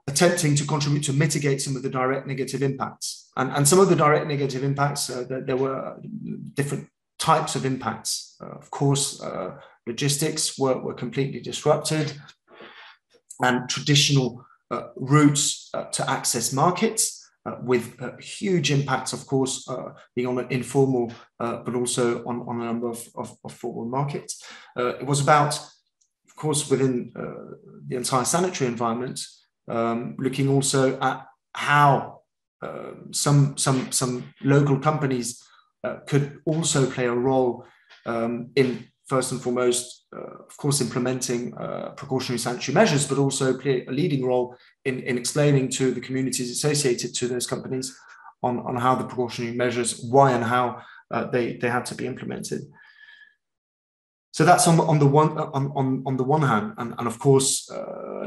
[SPEAKER 5] attempting to contribute to mitigate some of the direct negative impacts. And some of the direct negative impacts, there were different types of impacts. Of course, logistics were completely disrupted, and traditional routes to access markets with huge impacts, of course, being on an informal, but also on a number of formal markets. It was about, of course, within the entire sanitary environment, looking also at how some local companies could also play a role in, first and foremost, of course, implementing precautionary sanitary measures, but also play a leading role in explaining to the communities associated to those companies on how the precautionary measures, why and how they had to be implemented. So that's on the one hand, and of course,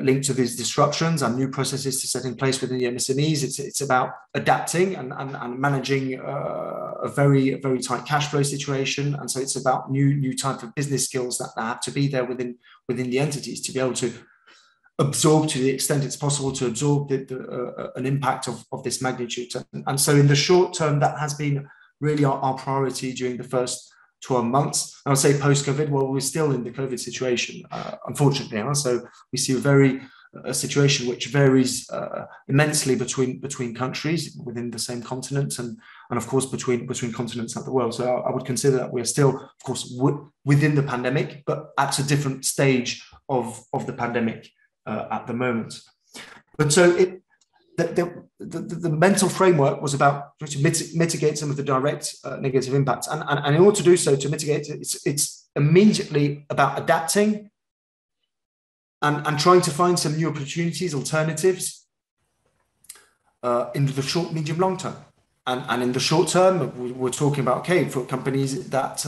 [SPEAKER 5] linked to these disruptions and new processes to set in place within the MSMEs. It's about adapting and managing a very tight cash flow situation, and so it's about new type of business skills that have to be there within the entities to be able to absorb, to the extent it's possible, to absorb an impact of this magnitude. And so in the short term, that has been really our priority during the first 12 months. I would say post-COVID, well, we're still in the COVID situation, unfortunately. So we see a situation which varies immensely between countries within the same continent, and of course between continents of the world. So I would consider that we're still, of course, within the pandemic, but at a different stage of the pandemic at the moment. But so the mental framework was about to mitigate some of the direct negative impacts, and in order to do so, to mitigate it, it's immediately about adapting and trying to find some new opportunities, alternatives in the short, medium, long term. And in the short term, we're talking about, okay, for companies that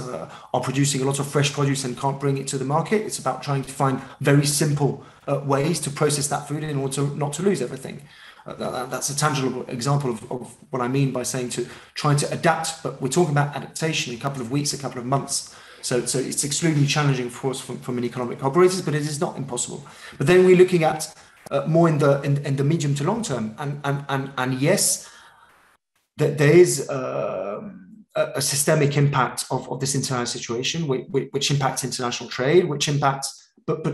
[SPEAKER 5] are producing a lot of fresh produce and can't bring it to the market, it's about trying to find very simple ways to process that food in order not to lose everything. That's a tangible example of what I mean by saying trying to adapt, but we're talking about adaptation in a couple of weeks, a couple of months. So it's extremely challenging, of course, from an economic operators, but it is not impossible. But then we're looking at more in the medium to long term, and yes, that there is a systemic impact of this entire situation, which impacts international trade, which impacts, but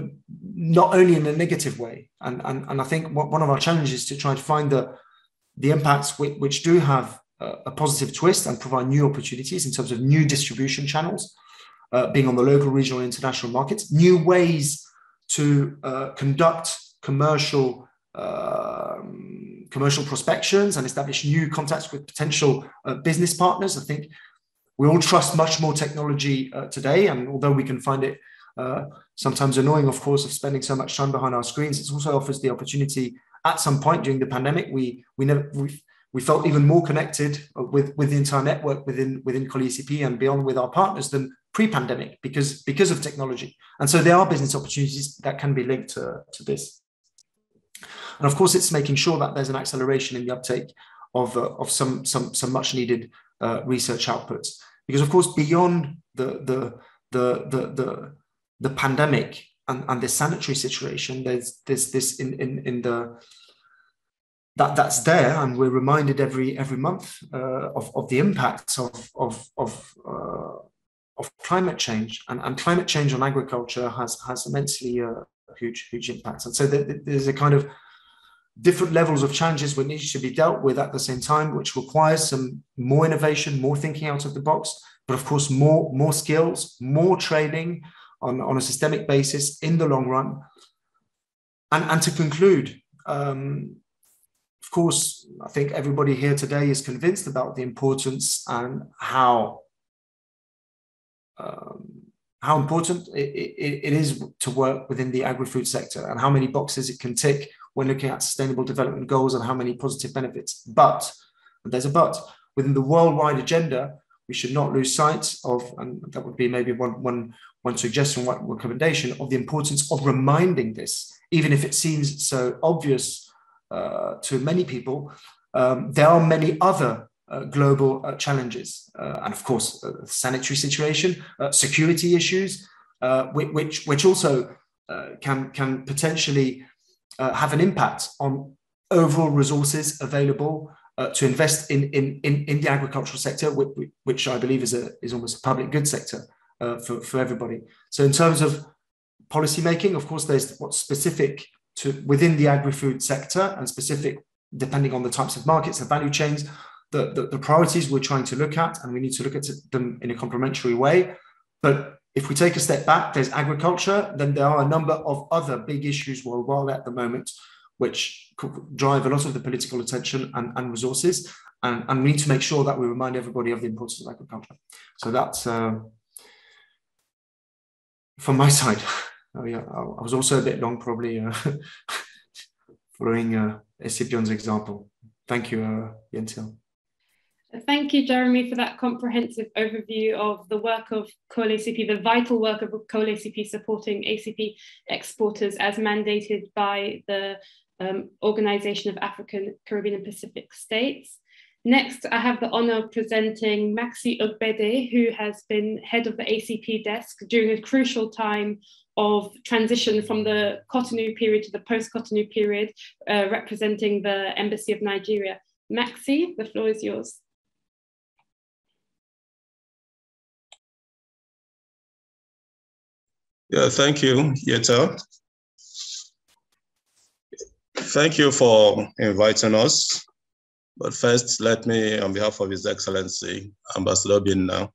[SPEAKER 5] not only in a negative way. And I think one of our challenges is to try to find the impacts which do have a positive twist and provide new opportunities in terms of new distribution channels, being on the local, regional, and international markets, new ways to conduct commercial prospections and establish new contacts with potential business partners. I think we all trust much more technology today, and although we can find it sometimes annoying, of course, of spending so much time behind our screens, it also offers the opportunity. At some point during the pandemic, we felt even more connected with the entire network within COLEACP and beyond with our partners than pre-pandemic because of technology. And so there are business opportunities that can be linked to this. And of course, it's making sure that there's an acceleration in the uptake of some much needed research outputs. Because of course, beyond the pandemic and the sanitary situation, there's this in the that's there, and we're reminded every month of the impacts of climate change, and climate change on agriculture has immensely huge impacts. And so there's a kind of different levels of challenges which need to be dealt with at the same time, which requires some more innovation, more thinking out of the box, but of course more skills, more training on a systemic basis in the long run. And to conclude, of course, I think everybody here today is convinced about the importance and how important it is to work within the agri-food sector, and how many boxes it can tick when looking at sustainable development goals and how many positive benefits. But, and there's a but, within the worldwide agenda, we should not lose sight of, and that would be maybe one suggestion, one recommendation, of the importance of reminding this, even if it seems so obvious to many people. There are many other global challenges, and of course, the sanitary situation, security issues, which also can potentially have an impact on overall resources available to invest in the agricultural sector, which I believe is almost a public good sector for everybody. So in terms of policy making, of course, there's what's specific to within the agri-food sector, and specific depending on the types of markets and value chains, the priorities we're trying to look at, and we need to look at them in a complementary way. But if we take a step back, there's agriculture, then there are a number of other big issues worldwide at the moment, which could drive a lot of the political attention and resources. And we need to make sure that we remind everybody of the importance of agriculture. So that's from my side. Oh, yeah, I was also a bit long, probably following Escipión's example. Thank you, Yentyl.
[SPEAKER 1] Thank you, Jeremy, for that comprehensive overview of the work of COLEACP, the vital work of COLEACP supporting ACP exporters as mandated by the Organization of African, Caribbean and Pacific States. Next, I have the honor of presenting Maxy, who has been head of the ACP desk during a crucial time of transition from the Cotonou period to the post-Cotonou period, representing the Embassy of Nigeria. Maxy, the floor is yours.
[SPEAKER 6] Yeah, thank you, Jutta. Thank you for inviting us. But first, let me, on behalf of His Excellency, Ambassador Obinna,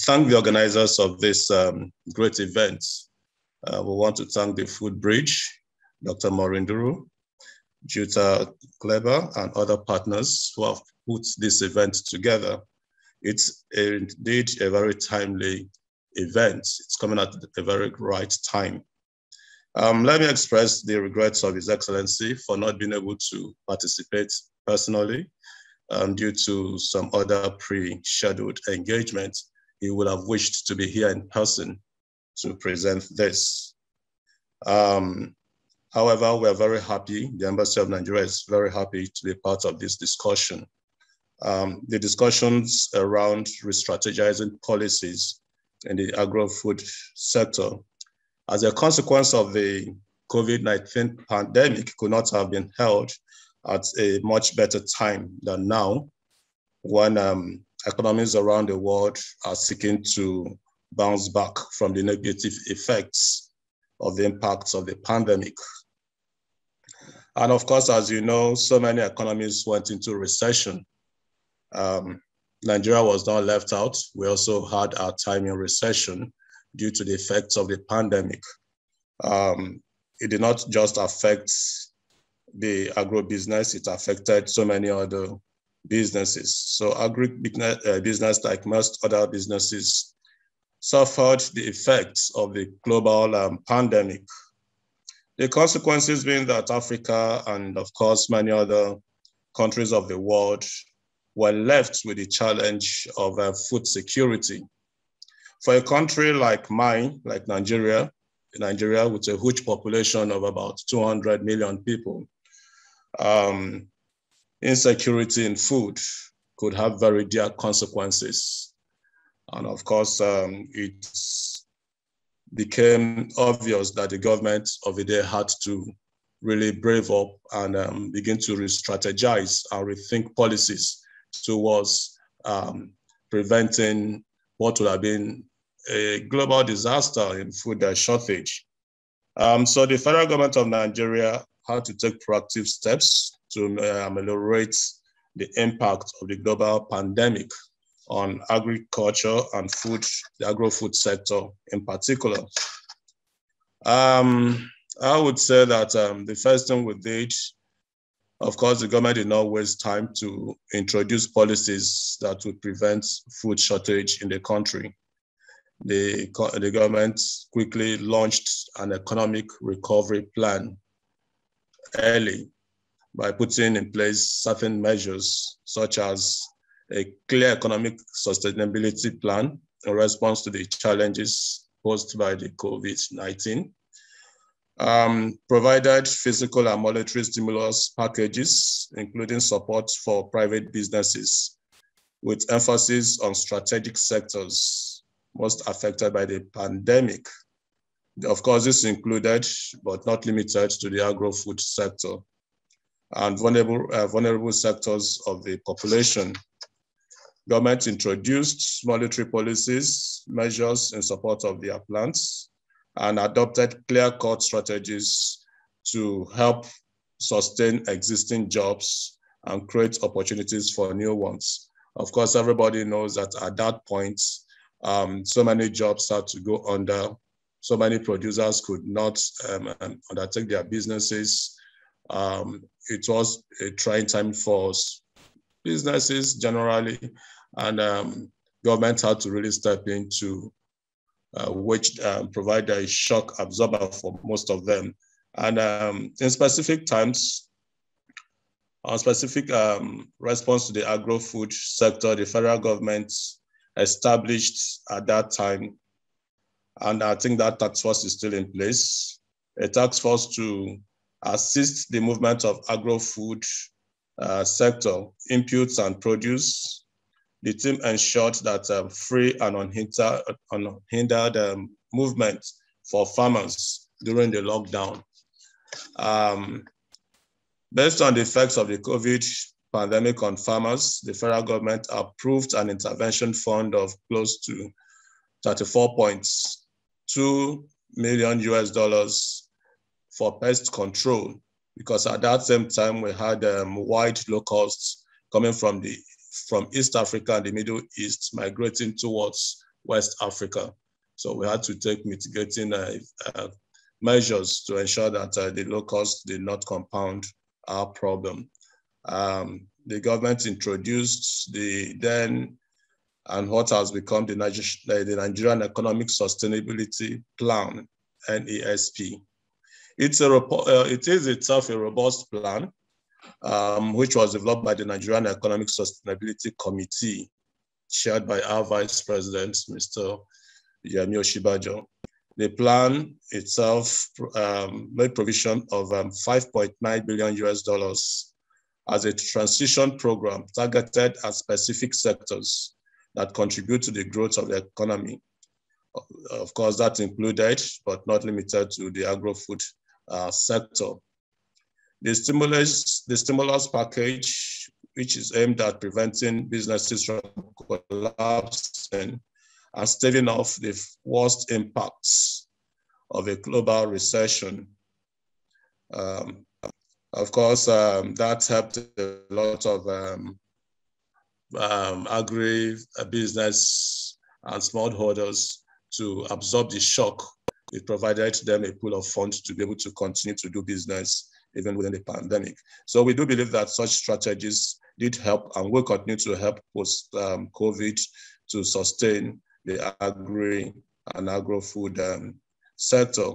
[SPEAKER 6] thank the organizers of this great event. We want to thank the Food Bridge, Dr. Maureen, Jutta, KLEBER, and other partners who have put this event together. It's indeed a very timely event. It's coming at the very right time. Let me express the regrets of His Excellency for not being able to participate personally due to some other pre-scheduled engagements. He would have wished to be here in person to present this. However, we're very happy, the Embassy of Nigeria is very happy to be part of this discussion. The discussions around re-strategizing policies in the agro-food sector as a consequence of the COVID-19 pandemic could not have been held at a much better time than now, when economies around the world are seeking to bounce back from the negative effects of the impacts of the pandemic. And of course, as you know, so many economies went into recession. Nigeria was not left out. We also had our time in recession due to the effects of the pandemic. It did not just affect the agro-business, it affected so many other businesses. So agri-business, like most other businesses, suffered the effects of the global pandemic. The consequences being that Africa and of course many other countries of the world were left with the challenge of food security. For a country like mine, like Nigeria with a huge population of about 200 million people, insecurity in food could have very dire consequences. And of course, it became obvious that the government of the day had to really brave up and begin to re-strategize and rethink policies towards preventing what would have been a global disaster in food shortage. So the federal government of Nigeria had to take proactive steps to ameliorate the impact of the global pandemic on agriculture and food, the agro-food sector in particular. I would say that the first thing we did, of course, the government did not waste time to introduce policies that would prevent food shortage in the country. The government quickly launched an economic recovery plan early by putting in place certain measures, such as a clear economic sustainability plan in response to the challenges posed by the COVID-19, provided physical and monetary stimulus packages, including support for private businesses, with emphasis on strategic sectors most affected by the pandemic. Of course, this included, but not limited to, the agro-food sector and vulnerable sectors of the population. Government introduced monetary policies, measures in support of their plans, and adopted clear-cut strategies to help sustain existing jobs and create opportunities for new ones. Of course, everybody knows that at that point, so many jobs had to go under, so many producers could not undertake their businesses. It was a trying time for businesses generally, and government had to really step in to provide a shock absorber for most of them. And in specific times, on specific response to the agro-food sector, the federal government established at that time, and I think that task force is still in place, a task force to assist the movement of agro-food sector, inputs and produce. The team ensured that free and unhindered movement for farmers during the lockdown. Based on the effects of the COVID pandemic on farmers, the federal government approved an intervention fund of close to $34.2 million for pest control, because at that same time we had wide locusts coming from East Africa and the Middle East migrating towards West Africa. So we had to take mitigating measures to ensure that the locusts did not compound our problem. The government introduced the then and what has become the Nigerian Economic Sustainability Plan, NESP. It is itself a robust plan, which was developed by the Nigerian Economic Sustainability Committee, chaired by our Vice President, Mr. Yemi Oshibajo. The plan itself made provision of $5.9 billion as a transition program targeted at specific sectors that contribute to the growth of the economy. Of course, that included, but not limited to, the agro-food sector. The stimulus package, which is aimed at preventing businesses from collapsing and staving off the worst impacts of a global recession. Of course, that helped a lot of agri-business and smallholders to absorb the shock. It provided them a pool of funds to be able to continue to do business even within the pandemic. So we do believe that such strategies did help and will continue to help post-COVID to sustain the agri and agro-food sector.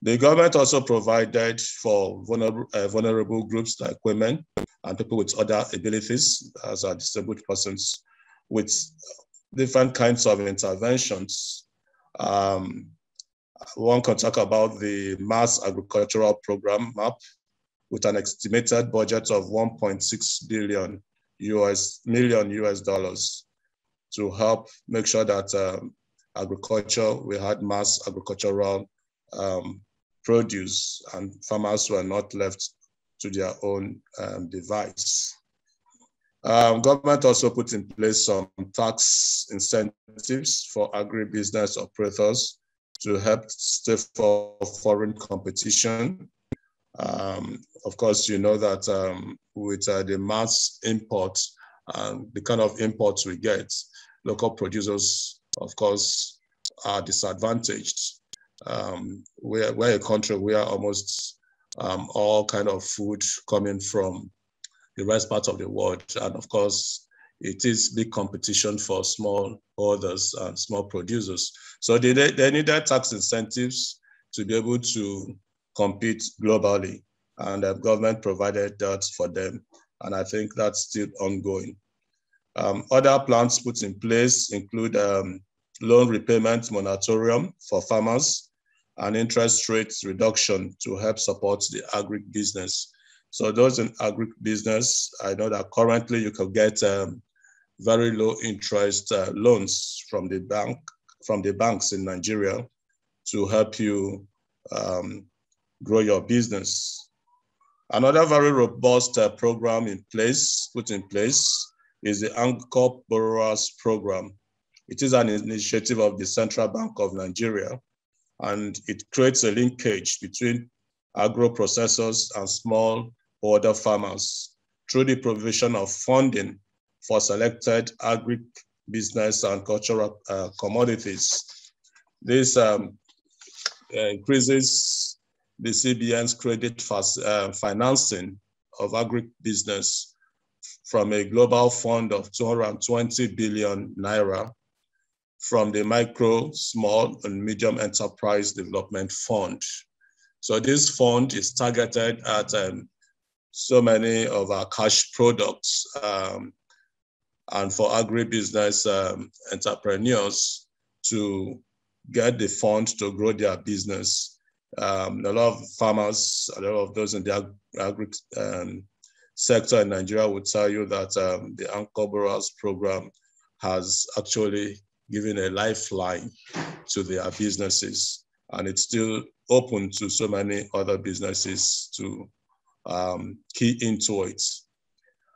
[SPEAKER 6] The government also provided for vulnerable groups like women and people with other abilities, as are disabled persons, with different kinds of interventions. One can talk about the Mass Agricultural Program, MAP, with an estimated budget of $1.6 million US dollars to help make sure that agriculture, we had mass agricultural produce and farmers were not left to their own device. Government also put in place some tax incentives for agribusiness operators to help stay for foreign competition. Of course, you know that with the mass import, the kind of imports we get, local producers, of course, are disadvantaged. We're a country where almost all kind of food coming from the rest part of the world. And of course, it is big competition for small holders and small producers. So they needed tax incentives to be able to compete globally. And the government provided that for them. And I think that's still ongoing. Other plans put in place include loan repayment moratorium for farmers and interest rates reduction to help support the agribusiness. So those in agribusiness, I know that currently you can get very low interest loans from the banks in Nigeria to help you grow your business. Another very robust program put in place is the Anchor Borrowers Program. It is an initiative of the Central Bank of Nigeria, and it creates a linkage between agro-processors and small border farmers through the provision of funding for selected agri-business and cultural commodities. This increases the CBN's credit financing of agribusiness from a global fund of 220 billion naira from the Micro, Small, and Medium Enterprise Development Fund. So this fund is targeted at so many of our cash products and for agribusiness entrepreneurs to get the fund to grow their business. A lot of farmers, a lot of those in the agri sector in Nigeria would tell you that the Anchor Borrowers Program has actually given a lifeline to their businesses, and it's still open to so many other businesses to key into it.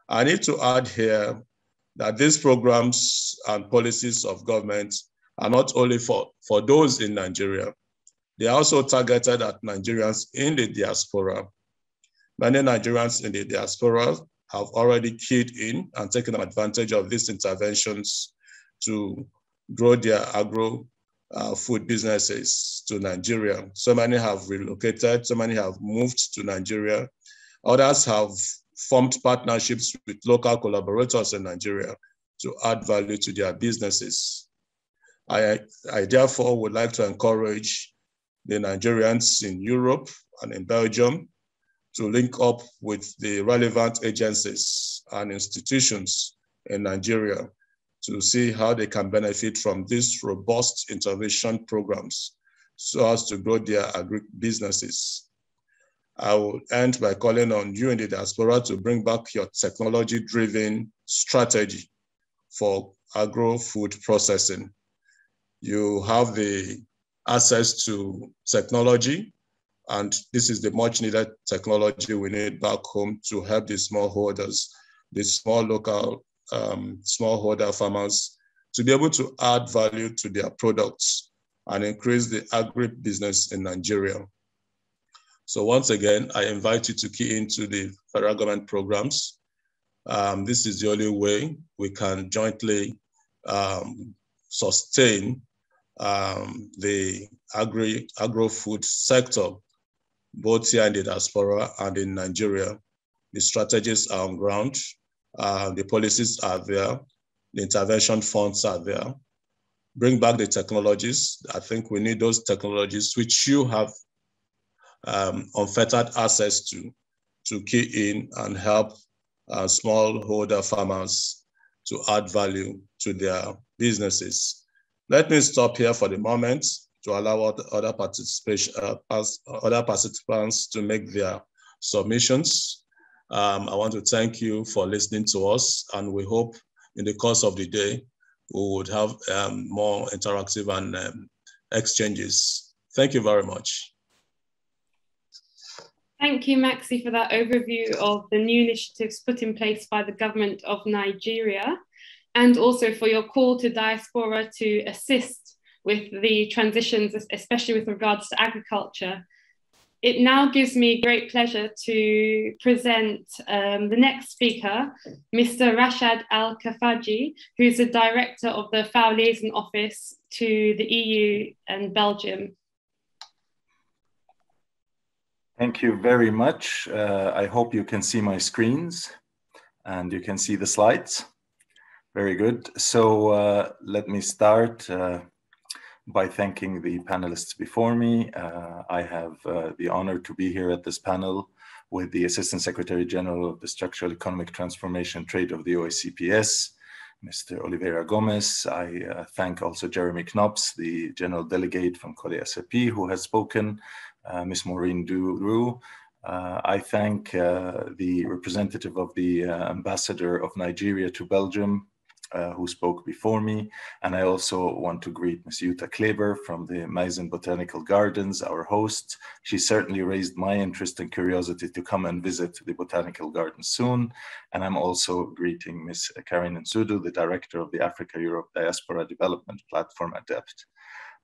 [SPEAKER 6] I need to add here that these programs and policies of government are not only for those in Nigeria, they are also targeted at Nigerians in the diaspora. Many Nigerians in the diaspora have already keyed in and taken advantage of these interventions to grow their agro food businesses to Nigeria. So many have relocated, so many have moved to Nigeria. Others have formed partnerships with local collaborators in Nigeria to add value to their businesses. I therefore would like to encourage the Nigerians in Europe and in Belgium to link up with the relevant agencies and institutions in Nigeria to see how they can benefit from these robust intervention programs so as to grow their agri-businesses. I will end by calling on you in the diaspora to bring back your technology-driven strategy for agro-food processing. You have the access to technology, and this is the much needed technology we need back home to help the smallholders, the small local smallholder farmers to be able to add value to their products and increase the agri-business in Nigeria. So once again, I invite you to key into the federal government programs. This is the only way we can jointly sustain the agro-food sector, both here in the diaspora and in Nigeria. The strategies are on ground, the policies are there, the intervention funds are there. Bring back the technologies. I think we need those technologies which you have unfettered access to key in and help smallholder farmers to add value to their businesses. Let me stop here for the moment to allow other participants to make their submissions. I want to thank you for listening to us, and we hope in the course of the day, we would have more interactive and exchanges. Thank you very much.
[SPEAKER 1] Thank you, Maxy, for that overview of the new initiatives put in place by the government of Nigeria, and also for your call to diaspora to assist with the transitions, especially with regards to agriculture. It now gives me great pleasure to present the next speaker, Mr. Raschad ALKHAFAJI, who is the Director of the FAO Liaison Office to the EU and Belgium.
[SPEAKER 7] Thank you very much. I hope you can see my screens and you can see the slides. Very good. So let me start by thanking the panelists before me. I have the honor to be here at this panel with the Assistant Secretary General of the Structural Economic Transformation Trade of the OACPS, Mr. Oliveira Gomez. I thank also Jeremy KNOPS, the General Delegate from COLEACP, who has spoken, Ms. Maureen DURU. I thank the representative of the Ambassador of Nigeria to Belgium, who spoke before me. And I also want to greet Ms. Jutta KLEBER from the Meise Botanic Gardens, our host. She certainly raised my interest and curiosity to come and visit the Botanical Garden soon. And I'm also greeting Ms. Carine, the Director of the Africa-Europe Diaspora Development Platform, ADAF.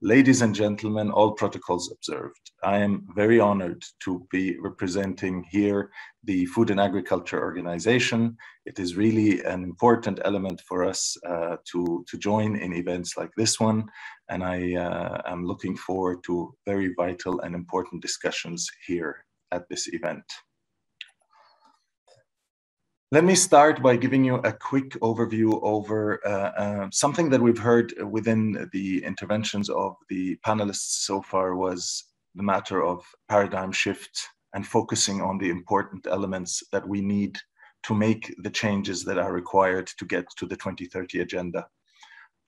[SPEAKER 7] Ladies and gentlemen, all protocols observed. I am very honored to be representing here the Food and Agriculture Organization. It is really an important element for us to join in events like this one. And I am looking forward to very vital and important discussions here at this event. Let me start by giving you a quick overview over something that we've heard within the interventions of the panelists so far was the matter of paradigm shift and focusing on the important elements that we need to make the changes that are required to get to the 2030 agenda.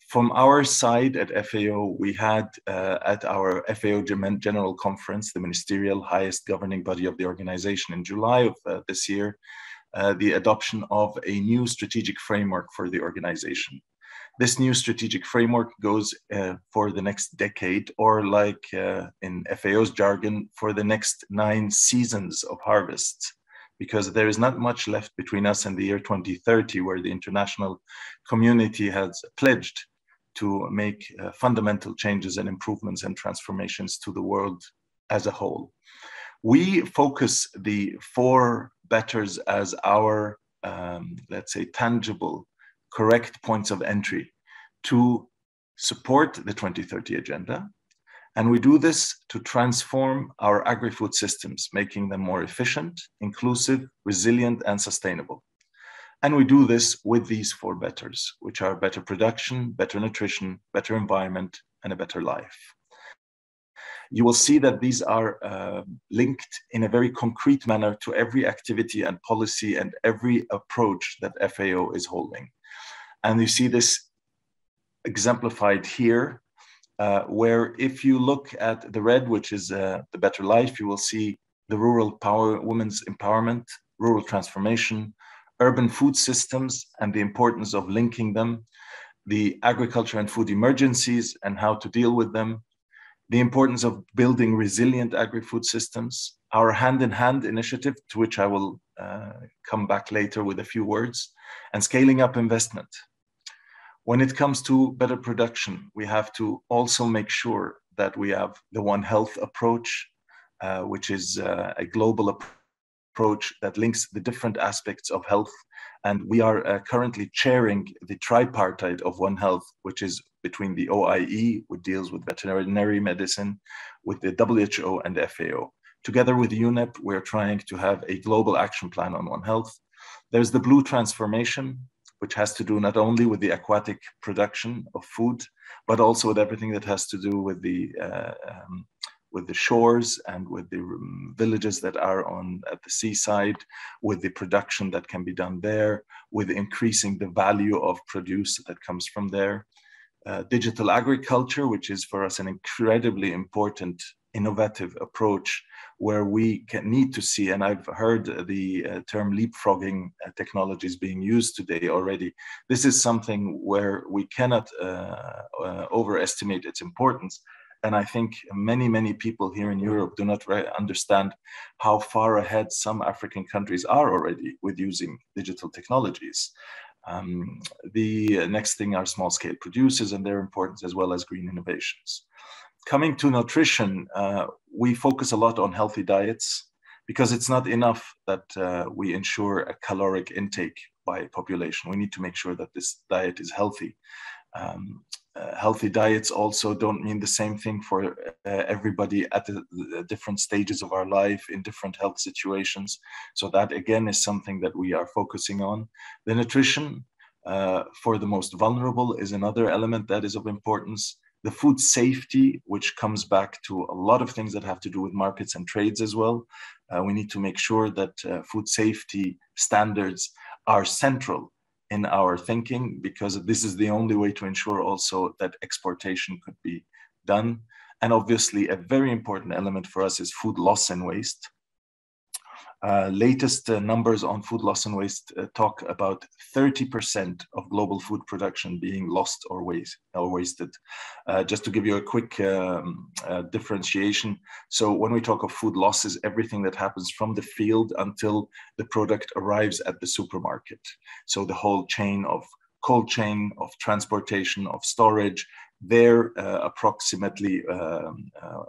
[SPEAKER 7] From our side at FAO, we had at our FAO General Conference, the ministerial highest governing body of the organization in July of this year, the adoption of a new strategic framework for the organization. This new strategic framework goes for the next decade, or like in FAO's jargon, for the next 9 seasons of harvest, because there is not much left between us and the year 2030, where the international community has pledged to make fundamental changes and improvements and transformations to the world as a whole. We focus the 4 betters as our, let's say, tangible, correct points of entry to support the 2030 agenda. And we do this to transform our agri-food systems, making them more efficient, inclusive, resilient, and sustainable. And we do this with these 4 betters, which are better production, better nutrition, better environment, and a better life. You will see that these are linked in a very concrete manner to every activity and policy and every approach that FAO is holding. And you see this exemplified here, where if you look at the red, which is the better life, you will see the rural power, women's empowerment, rural transformation, urban food systems and the importance of linking them, the agriculture and food emergencies and how to deal with them, the importance of building resilient agri-food systems, our hand-in-hand initiative, to which I will come back later with a few words, and scaling up investment. When it comes to better production, we have to also make sure that we have the One Health approach, which is a global approach that links the different aspects of health. And we are currently chairing the tripartite of One Health, which is between the OIE, which deals with veterinary medicine, with the WHO and the FAO. Together with UNEP, we're trying to have a global action plan on One Health. There's the blue transformation, which has to do not only with the aquatic production of food, but also with everything that has to do with the shores and with the villages that are at the seaside, with the production that can be done there, with increasing the value of produce that comes from there. Digital agriculture, which is for us an incredibly important innovative approach where we need to see, and I've heard the term leapfrogging technologies being used today already. This is something where we cannot overestimate its importance. And I think many people here in Europe do not understand how far ahead some African countries are already with using digital technologies. The next thing are small-scale producers and their importance, as well as green innovations. Coming to nutrition, we focus a lot on healthy diets because it's not enough that we ensure a caloric intake by population. We need to make sure that this diet is healthy. Healthy diets also don't mean the same thing for everybody at the different stages of our life in different health situations. So that again is something that we are focusing on. The nutrition for the most vulnerable is another element that is of importance. The food safety, which comes back to a lot of things that have to do with markets and trades as well. We need to make sure that food safety standards are central in our thinking, because this is the only way to ensure also that exportation could be done. And obviously a very important element for us is food loss and waste. Latest numbers on food loss and waste talk about 30% of global food production being lost or wasted. Just to give you a quick differentiation. So when we talk of food losses, everything that happens from the field until the product arrives at the supermarket. So the whole chain of cold chain, of transportation, of storage, there approximately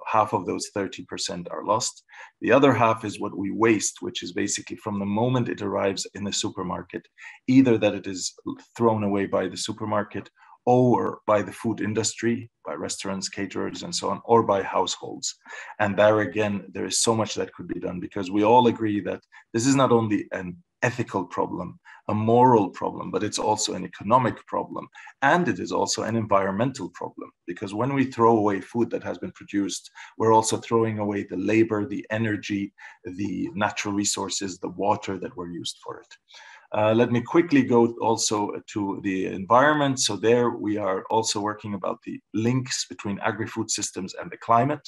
[SPEAKER 7] half of those 30% are lost. The other half is what we waste, which is basically from the moment it arrives in the supermarket, either that it is thrown away by the supermarket or by the food industry, by restaurants, caterers, and so on, or by households. And there again, there is so much that could be done, because we all agree that this is not only an ethical problem, a moral problem, but it's also an economic problem. And it is also an environmental problem, because when we throw away food that has been produced, we're also throwing away the labor, the energy, the natural resources, the water that were used for it. Let me quickly go also to the environment. So there we are also working about the links between agri-food systems and the climate,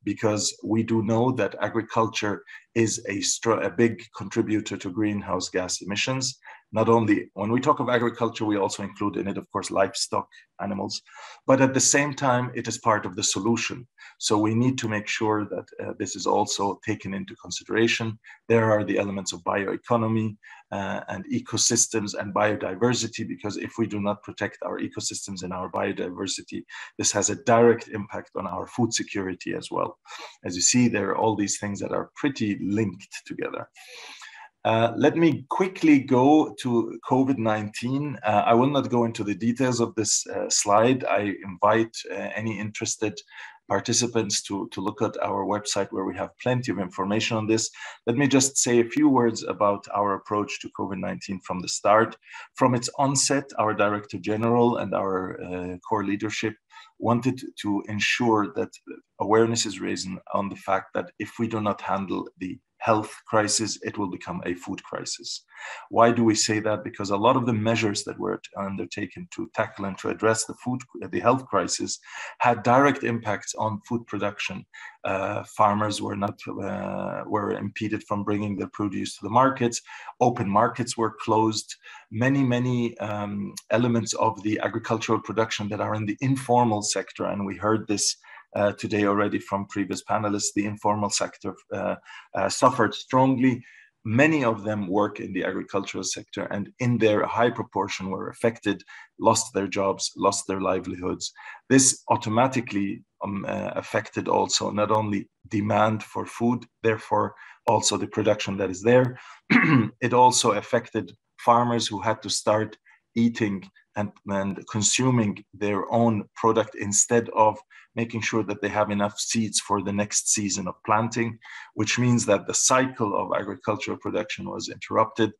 [SPEAKER 7] because we do know that agriculture is a big contributor to greenhouse gas emissions. Not only when we talk of agriculture, we also include in it, of course, livestock, animals, but at the same time, it is part of the solution. So we need to make sure that this is also taken into consideration. There are the elements of bioeconomy and ecosystems and biodiversity, because if we do not protect our ecosystems and our biodiversity, this has a direct impact on our food security as well. As you see, there are all these things that are pretty linked together. Let me quickly go to COVID-19. I will not go into the details of this slide. I invite any interested participants to look at our website, where we have plenty of information on this. Let me just say a few words about our approach to COVID-19 from the start. From its onset, our Director General and our core leadership wanted to ensure that awareness is raised on the fact that if we do not handle the health crisis, it will become a food crisis. Why do we say that? Because a lot of the measures that were undertaken to tackle and to address the health crisis had direct impacts on food production. Farmers were impeded from bringing their produce to the markets. Open markets were closed. Many elements of the agricultural production that are in the informal sector, and we heard this today already from previous panelists, the informal sector suffered strongly. Many of them work in the agricultural sector, and in their high proportion were affected, lost their jobs, lost their livelihoods. This automatically affected also not only demand for food, therefore also the production that is there. It also affected farmers who had to start eating and consuming their own product instead of making sure that they have enough seeds for the next season of planting, which means that the cycle of agricultural production was interrupted.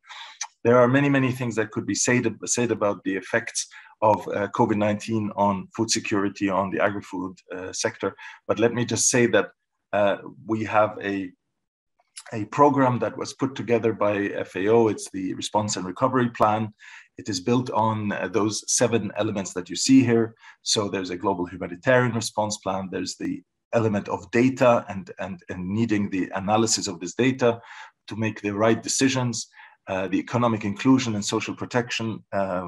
[SPEAKER 7] There are many things that could be said about the effects of COVID-19 on food security, on the agri-food sector. But let me just say that we have a program that was put together by FAO. It's the Response and Recovery Plan. It is built on those 7 elements that you see here. So there's a global humanitarian response plan. There's the element of data and needing the analysis of this data to make the right decisions. The economic inclusion and social protection.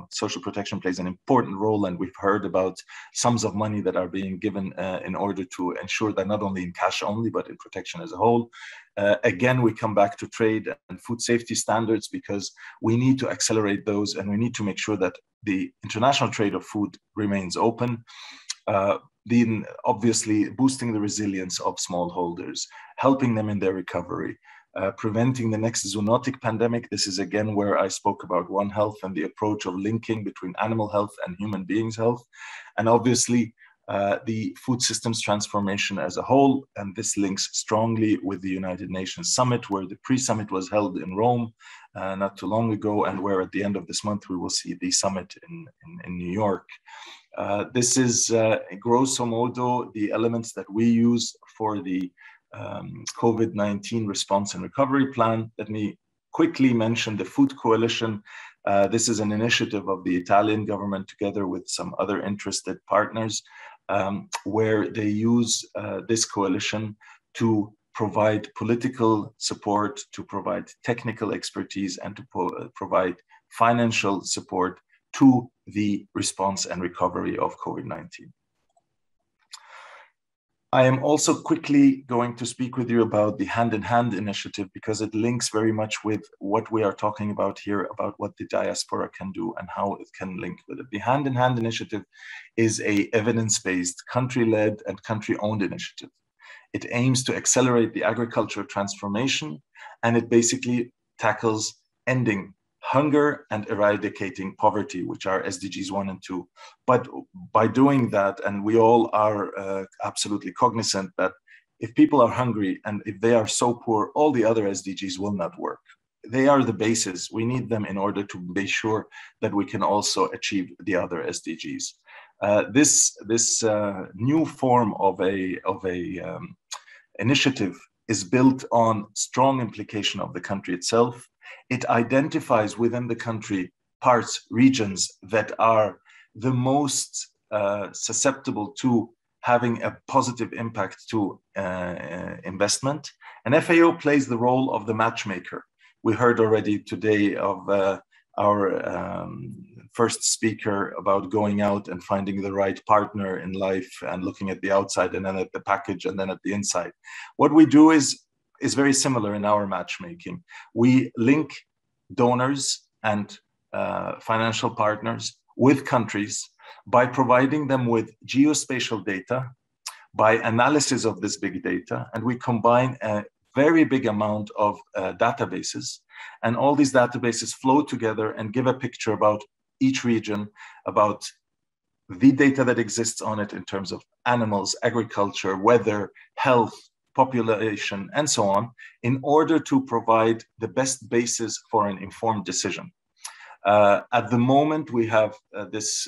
[SPEAKER 7] Social protection plays an important role, and we've heard about sums of money that are being given in order to ensure that not only in cash only, but in protection as a whole. Again, we come back to trade and food safety standards, because we need to accelerate those, and we need to make sure that the international trade of food remains open. Then obviously boosting the resilience of smallholders, helping them in their recovery, preventing the next zoonotic pandemic. This is again where I spoke about One Health and the approach of linking between animal health and human beings' health. And obviously the food systems transformation as a whole. And this links strongly with the United Nations Summit, where the pre-summit was held in Rome not too long ago, and where at the end of this month we will see the summit in New York. This is grosso modo the elements that we use for the COVID-19 response and recovery plan. Let me quickly mention the Food Coalition. This is an initiative of the Italian government together with some other interested partners, where they use this coalition to provide political support, to provide technical expertise, and to provide financial support to the response and recovery of COVID-19. I am also quickly going to speak with you about the hand-in-hand initiative, because it links very much with what we are talking about here, about what the diaspora can do and how it can link with it. The hand-in-hand initiative is an evidence-based, country-led and country-owned initiative. It aims to accelerate the agricultural transformation, and it basically tackles ending hunger and eradicating poverty, which are SDGs 1 and 2. But by doing that, and we all are absolutely cognizant that if people are hungry and if they are so poor, all the other SDGs will not work. They are the basis. We need them in order to be sure that we can also achieve the other SDGs. This new form of a initiative is built on strong implication of the country itself. It identifies within the country parts, regions that are the most susceptible to having a positive impact to investment. And FAO plays the role of the matchmaker. We heard already today of our first speaker about going out and finding the right partner in life and looking at the outside and then at the package and then at the inside. What we do is very similar in our matchmaking. We link donors and financial partners with countries by providing them with geospatial data, by analysis of this big data, and we combine a very big amount of databases, and all these databases flow together and give a picture about each region, about the data that exists on it in terms of animals, agriculture, weather, health, population, and so on, in order to provide the best basis for an informed decision. At the moment, we have this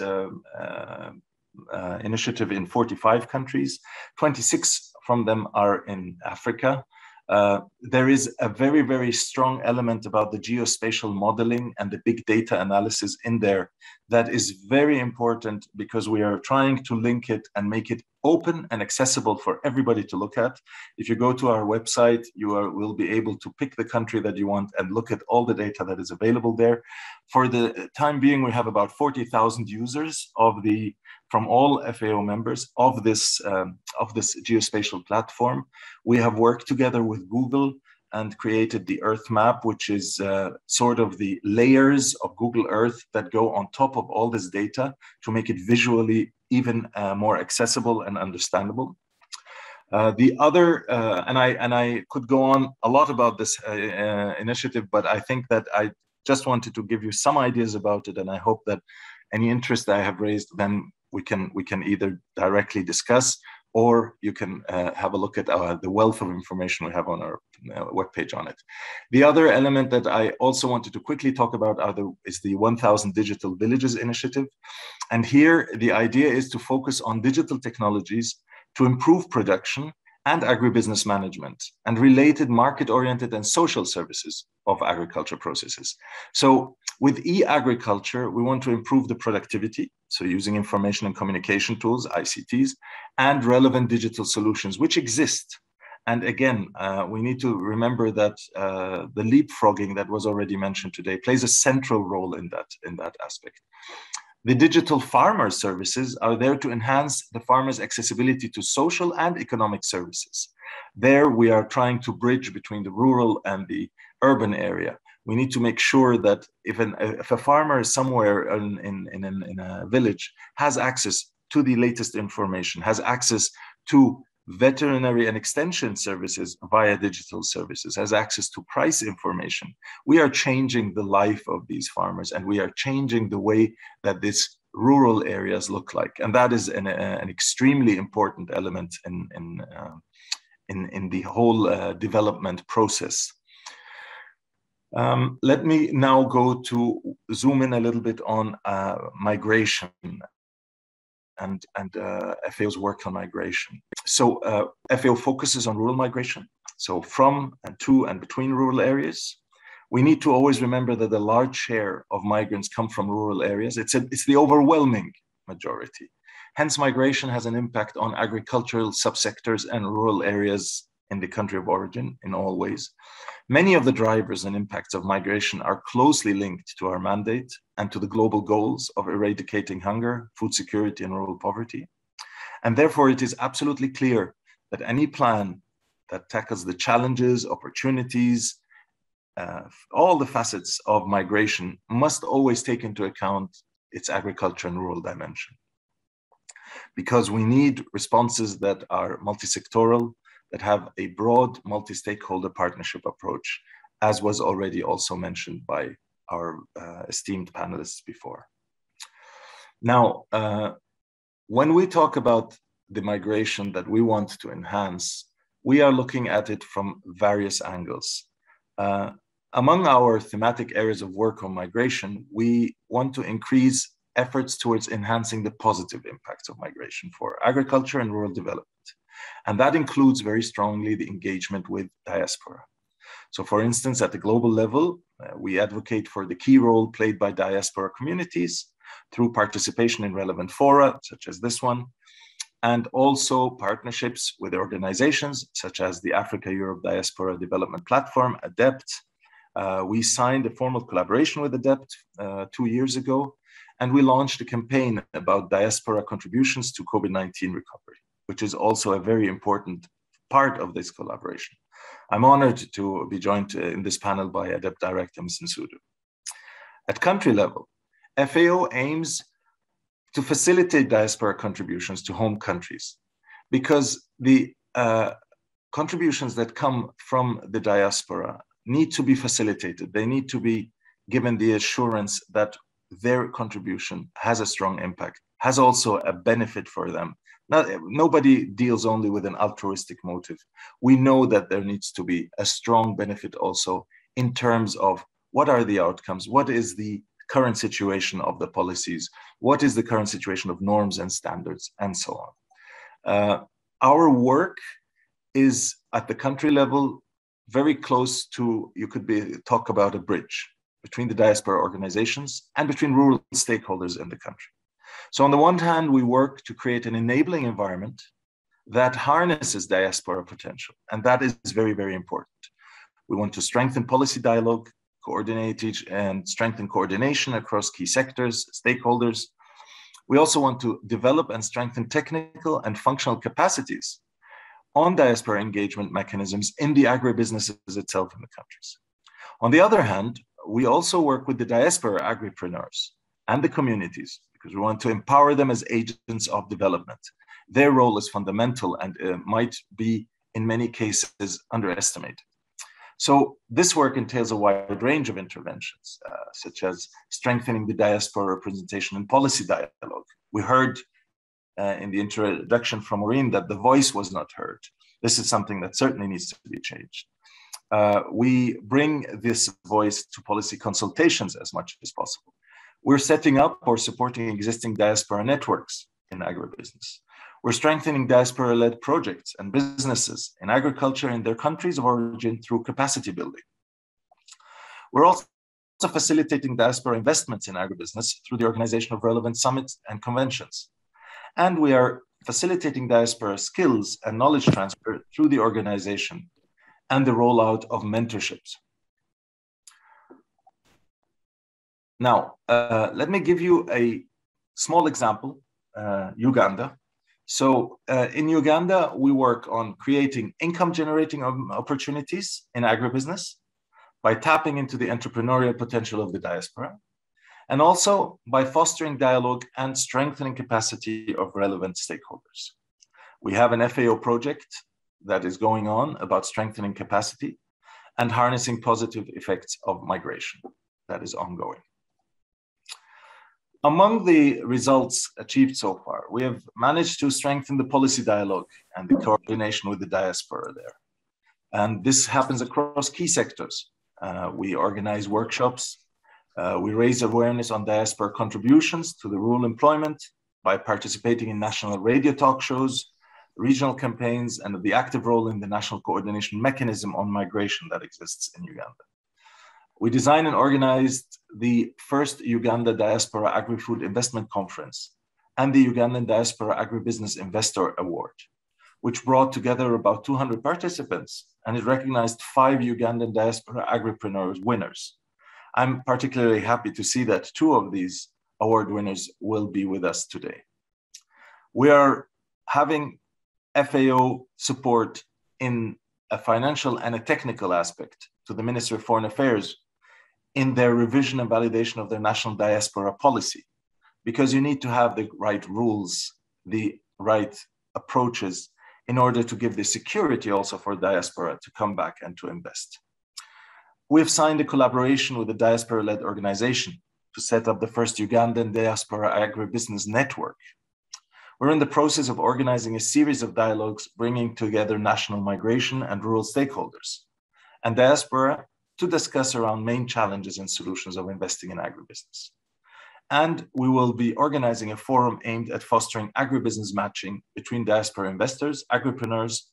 [SPEAKER 7] initiative in 45 countries. 26 from them are in Africa. There is a very, very strong element about the geospatial modeling and the big data analysis in there that is very important, because we are trying to link it and make it open and accessible for everybody to look at. If you go to our website, you will be able to pick the country that you want and look at all the data that is available there. For the time being, we have about 40,000 users from all FAO members of this geospatial platform. We have worked together with Google and created the Earth map, which is sort of the layers of Google Earth that go on top of all this data to make it visually even more accessible and understandable. The other, and I could go on a lot about this initiative, but I think that I just wanted to give you some ideas about it, and I hope that any interest that I have raised, then we can either directly discuss, or you can have a look at the wealth of information we have on our webpage on it. The other element that I also wanted to quickly talk about is the 1,000 Digital Villages initiative. And here, the idea is to focus on digital technologies to improve production and agribusiness management, and related market-oriented and social services of agriculture processes. So with e-agriculture, we want to improve the productivity, so using information and communication tools, ICTs, and relevant digital solutions, which exist. And again, we need to remember that the leapfrogging that was already mentioned today plays a central role in that aspect. The digital farmer services are there to enhance the farmer's accessibility to social and economic services. There we are trying to bridge between the rural and the urban area. We need to make sure that if a farmer is somewhere in a village has access to the latest information, has access to veterinary and extension services via digital services, has access to price information, we are changing the life of these farmers, and we are changing the way that these rural areas look like. And that is an extremely important element in the whole development process. Let me now go to zoom in a little bit on migration and FAO's work on migration. So FAO focuses on rural migration, so from and to and between rural areas. We need to always remember that a large share of migrants come from rural areas. It's the overwhelming majority. Hence, migration has an impact on agricultural subsectors and rural areas in the country of origin in all ways. Many of the drivers and impacts of migration are closely linked to our mandate and to the global goals of eradicating hunger, food security, and rural poverty. And therefore, it is absolutely clear that any plan that tackles the challenges, opportunities, all the facets of migration must always take into account its agriculture and rural dimension. Because we need responses that are multi-sectoral, that have a broad multi-stakeholder partnership approach, as was already also mentioned by our esteemed panelists before. Now, when we talk about the migration that we want to enhance, we are looking at it from various angles. Among our thematic areas of work on migration, we want to increase efforts towards enhancing the positive impacts of migration for agriculture and rural development. And that includes very strongly the engagement with diaspora. So for instance, at the global level, we advocate for the key role played by diaspora communities through participation in relevant fora, such as this one, and also partnerships with organizations such as the Africa-Europe Diaspora Development Platform, ADEPT. We signed a formal collaboration with ADEPT 2 years ago, and we launched a campaign about diaspora contributions to COVID-19 recovery, which is also a very important part of this collaboration. I'm honored to be joined in this panel by ADEPT Director Ms. Nsudu. At country level, FAO aims to facilitate diaspora contributions to home countries, because the contributions that come from the diaspora need to be facilitated. They need to be given the assurance that their contribution has a strong impact, has also a benefit for them. Nobody deals only with an altruistic motive. We know that there needs to be a strong benefit also in terms of what are the outcomes, what is the current situation of the policies, what is the current situation of norms and standards, and so on. Our work is at the country level very close to, you could talk about a bridge between the diaspora organizations and between rural stakeholders in the country. So on the one hand, we work to create an enabling environment that harnesses diaspora potential, and that is very, very important. We want to strengthen policy dialogue, and strengthen coordination across key sectors, stakeholders. We also want to develop and strengthen technical and functional capacities on diaspora engagement mechanisms in the agribusinesses itself in the countries. On the other hand, we also work with the diaspora agripreneurs and the communities, because we want to empower them as agents of development. Their role is fundamental and might be, in many cases, underestimated. So this work entails a wide range of interventions, such as strengthening the diaspora representation and policy dialogue. We heard in the introduction from Maureen that the voice was not heard. This is something that certainly needs to be changed. We bring this voice to policy consultations as much as possible. We're setting up or supporting existing diaspora networks in agribusiness. We're strengthening diaspora-led projects and businesses in agriculture in their countries of origin through capacity building. We're also facilitating diaspora investments in agribusiness through the organization of relevant summits and conventions. And we are facilitating diaspora skills and knowledge transfer through the organization and the rollout of mentorships. Now, let me give you a small example, Uganda. So in Uganda, we work on creating income-generating opportunities in agribusiness by tapping into the entrepreneurial potential of the diaspora, and also by fostering dialogue and strengthening capacity of relevant stakeholders. We have an FAO project that is going on about strengthening capacity and harnessing positive effects of migration that is ongoing. Among the results achieved so far, we have managed to strengthen the policy dialogue and the coordination with the diaspora there. And this happens across key sectors. We organize workshops. We raise awareness on diaspora contributions to the rural employment by participating in national radio talk shows, regional campaigns, and the active role in the national coordination mechanism on migration that exists in Uganda. We designed and organized the first Uganda Diaspora Agri-Food Investment Conference and the Ugandan Diaspora Agribusiness Investor Award, which brought together about 200 participants, and it recognized 5 Ugandan diaspora agripreneurs winners. I'm particularly happy to see that 2 of these award winners will be with us today. We are having FAO support in a financial and a technical aspect to the Ministry of Foreign Affairs in their revision and validation of their national diaspora policy, because you need to have the right rules, the right approaches in order to give the security also for diaspora to come back and to invest. We've signed a collaboration with a diaspora-led organization to set up the first Ugandan Diaspora Agribusiness Network. We're in the process of organizing a series of dialogues bringing together national migration and rural stakeholders and diaspora to discuss around main challenges and solutions of investing in agribusiness. And we will be organizing a forum aimed at fostering agribusiness matching between diaspora investors, agripreneurs,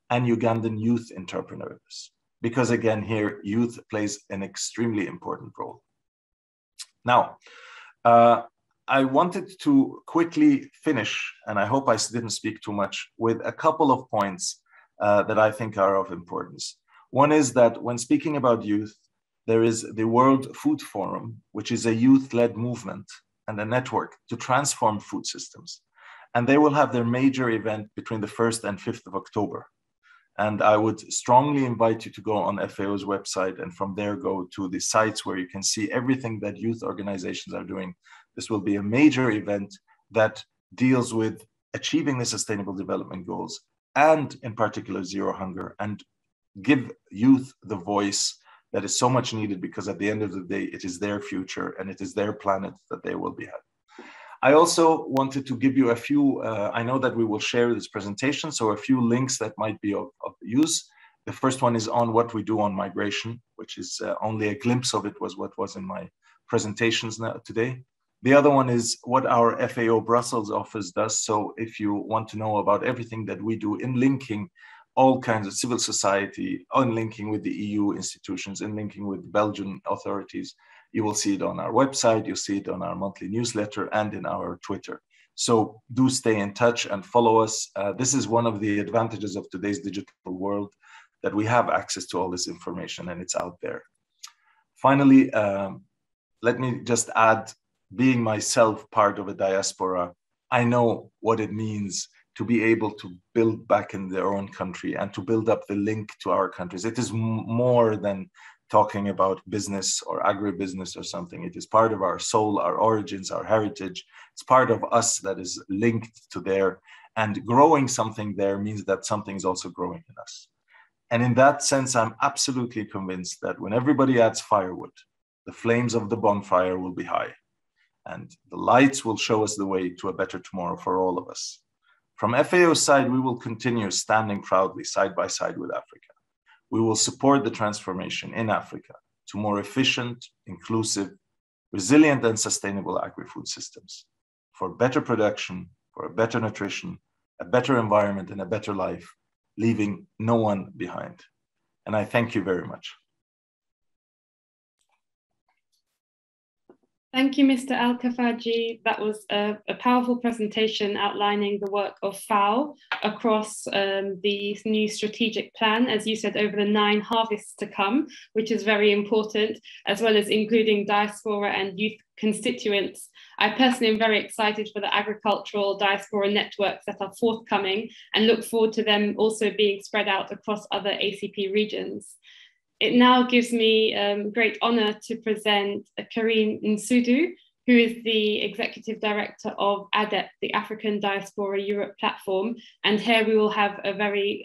[SPEAKER 7] and Ugandan youth entrepreneurs. Because again, here, youth plays an extremely important role. Now, I wanted to quickly finish, and I hope I didn't speak too much, with a couple of points that I think are of importance. One is that when speaking about youth, there is the World Food Forum, which is a youth-led movement and a network to transform food systems. And they will have their major event between the 1st and 5th of October. And I would strongly invite you to go on FAO's website and from there go to the sites where you can see everything that youth organizations are doing. This will be a major event that deals with achieving the Sustainable Development Goals and in particular zero hunger, and give youth the voice that is so much needed, because at the end of the day, it is their future and it is their planet that they will be having. I also wanted to give you a few, I know that we will share this presentation, so a few links that might be of use. The first one is on what we do on migration, which is only a glimpse of it was what was in my presentations today. The other one is what our FAO Brussels office does. So if you want to know about everything that we do in linking all kinds of civil society, on linking with the EU institutions, in linking with Belgian authorities, you will see it on our website, you'll see it on our monthly newsletter and in our Twitter. So do stay in touch and follow us. This is one of the advantages of today's digital world, that we have access to all this information and it's out there. Finally, let me just add, being myself part of a diaspora, I know what it means to be able to build back in their own country and to build up the link to our countries. It is more than talking about business or agribusiness or something. It is part of our soul, our origins, our heritage. It's part of us that is linked to there, and growing something there means that something is also growing in us. And in that sense, I'm absolutely convinced that when everybody adds firewood, the flames of the bonfire will be high and the lights will show us the way to a better tomorrow for all of us. From FAO's side, we will continue standing proudly side by side with Africa. We will support the transformation in Africa to more efficient, inclusive, resilient, and sustainable agri-food systems for better production, for a better nutrition, a better environment, and a better life, leaving no one behind. And I thank you very much.
[SPEAKER 1] Thank you, Mr. ALKHAFAJI. That was a powerful presentation outlining the work of FAO across the new strategic plan, as you said, over the 9 harvests to come, which is very important, as well as including diaspora and youth constituents. I personally am very excited for the agricultural diaspora networks that are forthcoming and look forward to them also being spread out across other ACP regions. It now gives me great honor to present Carine, who is the Executive Director of ADAF, the African Diaspora Europe platform. And here we will have a very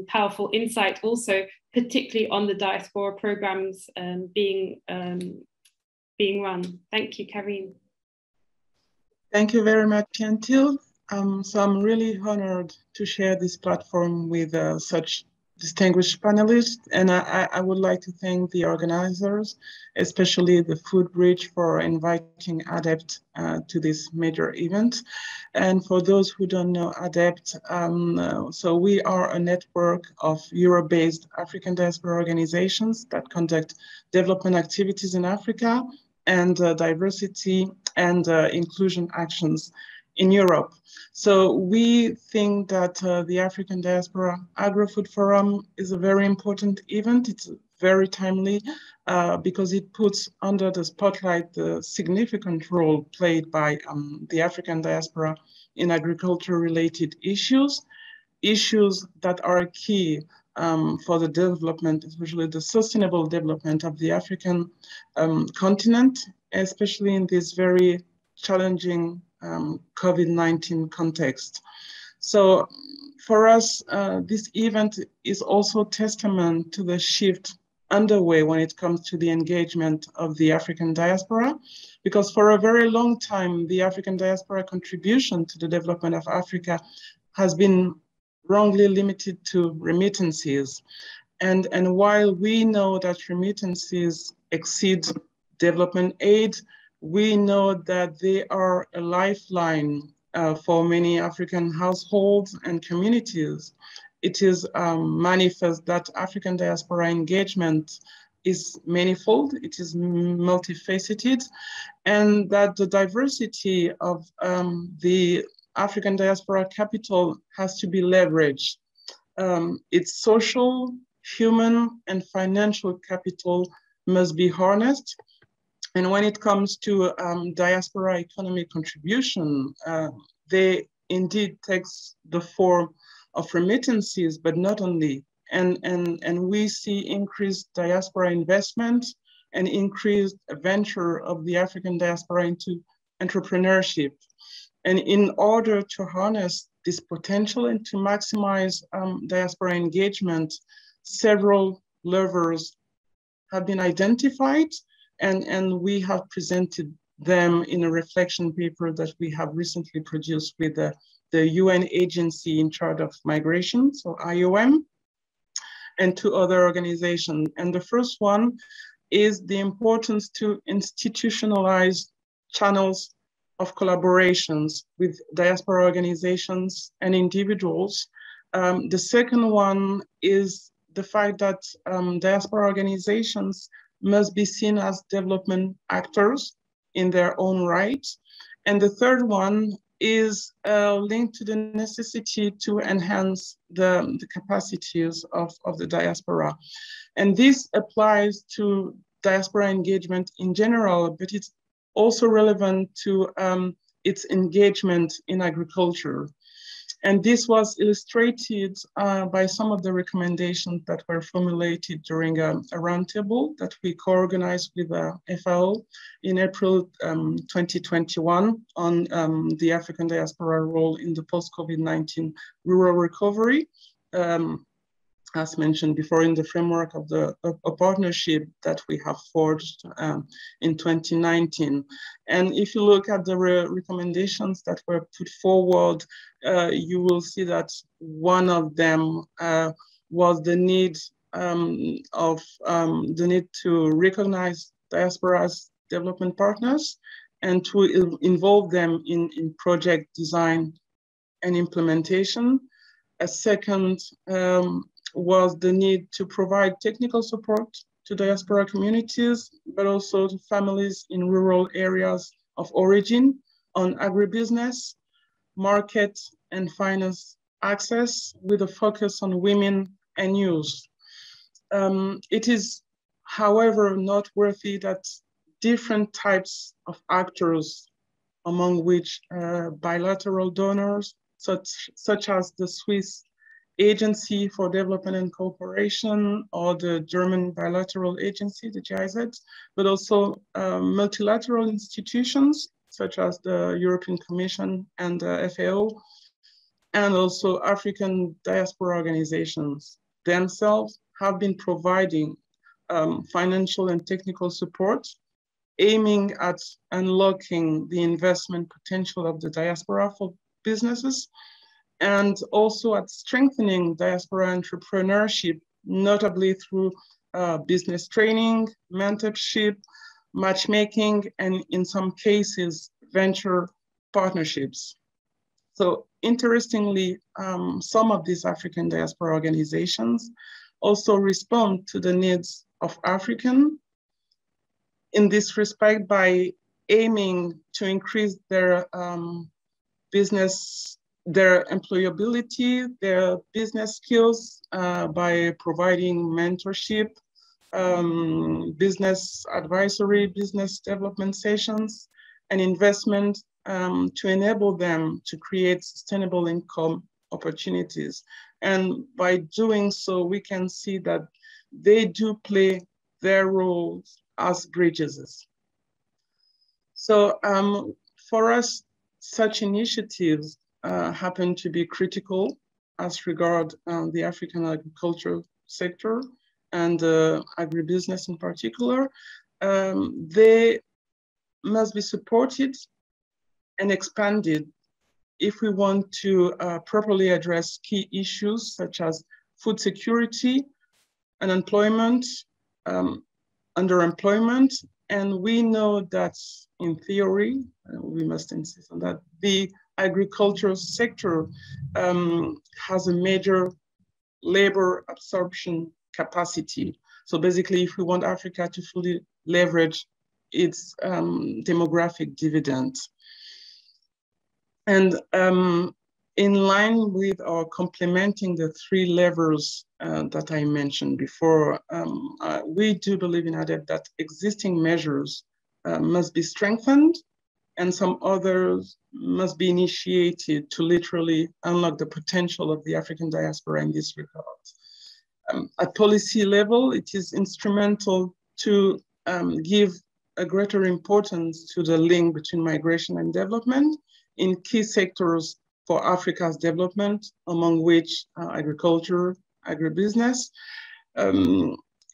[SPEAKER 1] powerful insight also, particularly on the diaspora programs being run. Thank you, Carine.
[SPEAKER 8] Thank you very much, Yentyl. So I'm really honored to share this platform with such distinguished panelists, and I would like to thank the organizers, especially the Food Bridge, for inviting ADEPT to this major event. And for those who don't know ADEPT, so we are a network of Europe-based African diaspora organizations that conduct development activities in Africa and diversity and inclusion actions in Europe. So we think that the African Diaspora Agrofood Forum is a very important event. It's very timely because it puts under the spotlight the significant role played by the African diaspora in agriculture-related issues that are key for the development, especially the sustainable development of the African continent, especially in this very challenging COVID-19 context. So for us, this event is also testament to the shift underway when it comes to the engagement of the African diaspora, because for a very long time, the African diaspora contribution to the development of Africa has been wrongly limited to remittances. And while we know that remittances exceed development aid, we know that they are a lifeline for many African households and communities. It is manifest that African diaspora engagement is manifold, it is multifaceted, and that the diversity of the African diaspora capital has to be leveraged. Its social, human, and financial capital must be harnessed. And when it comes to diaspora economic contribution, they indeed takes the form of remittances, but not only. And we see increased diaspora investment and increased venture of the African diaspora into entrepreneurship. And in order to harness this potential and to maximize diaspora engagement, several levers have been identified. And we have presented them in a reflection paper that we have recently produced with the UN agency in charge of migration, so IOM, and 2 other organizations. And the first one is the importance to institutionalize channels of collaborations with diaspora organizations and individuals. The second one is the fact that diaspora organizations must be seen as development actors in their own right. And the third one is linked to the necessity to enhance the capacities of the diaspora. And this applies to diaspora engagement in general, but it's also relevant to its engagement in agriculture. And this was illustrated by some of the recommendations that were formulated during a roundtable that we co-organized with FAO in April 2021 on the African diaspora role in the post-COVID-19 rural recovery. As mentioned before, in the framework of a partnership that we have forged in 2019. And if you look at the recommendations that were put forward, you will see that one of them was the need to recognize diaspora as development partners and to involve them in project design and implementation. A second was the need to provide technical support to diaspora communities, but also to families in rural areas of origin on agribusiness, market and finance access with a focus on women and youth. It is, however, noteworthy that different types of actors, among which bilateral donors, such as the Swiss Agency for Development and Cooperation or the German Bilateral Agency, the GIZ, but also multilateral institutions such as the European Commission and the FAO, and also African diaspora organizations themselves have been providing financial and technical support aiming at unlocking the investment potential of the diaspora for businesses, and also at strengthening diaspora entrepreneurship, notably through business training, mentorship, matchmaking, and in some cases, venture partnerships. So interestingly, some of these African diaspora organizations also respond to the needs of African in this respect by aiming to increase their their employability, their business skills by providing mentorship, business advisory, business development sessions, and investment to enable them to create sustainable income opportunities. And by doing so, we can see that they do play their roles as bridges. So for us, such initiatives happen to be critical as regard the African agricultural sector and agribusiness in particular. They must be supported and expanded if we want to properly address key issues such as food security, unemployment, underemployment. And we know that in theory, we must insist on that, the agricultural sector has a major labor absorption capacity. So basically, if we want Africa to fully leverage its demographic dividend. And in line with or complementing the three levers that I mentioned before, we do believe in ADAF that existing measures must be strengthened and some others must be initiated to literally unlock the potential of the African diaspora in this regard. At policy level, it is instrumental to give a greater importance to the link between migration and development in key sectors for Africa's development, among which agriculture, agribusiness.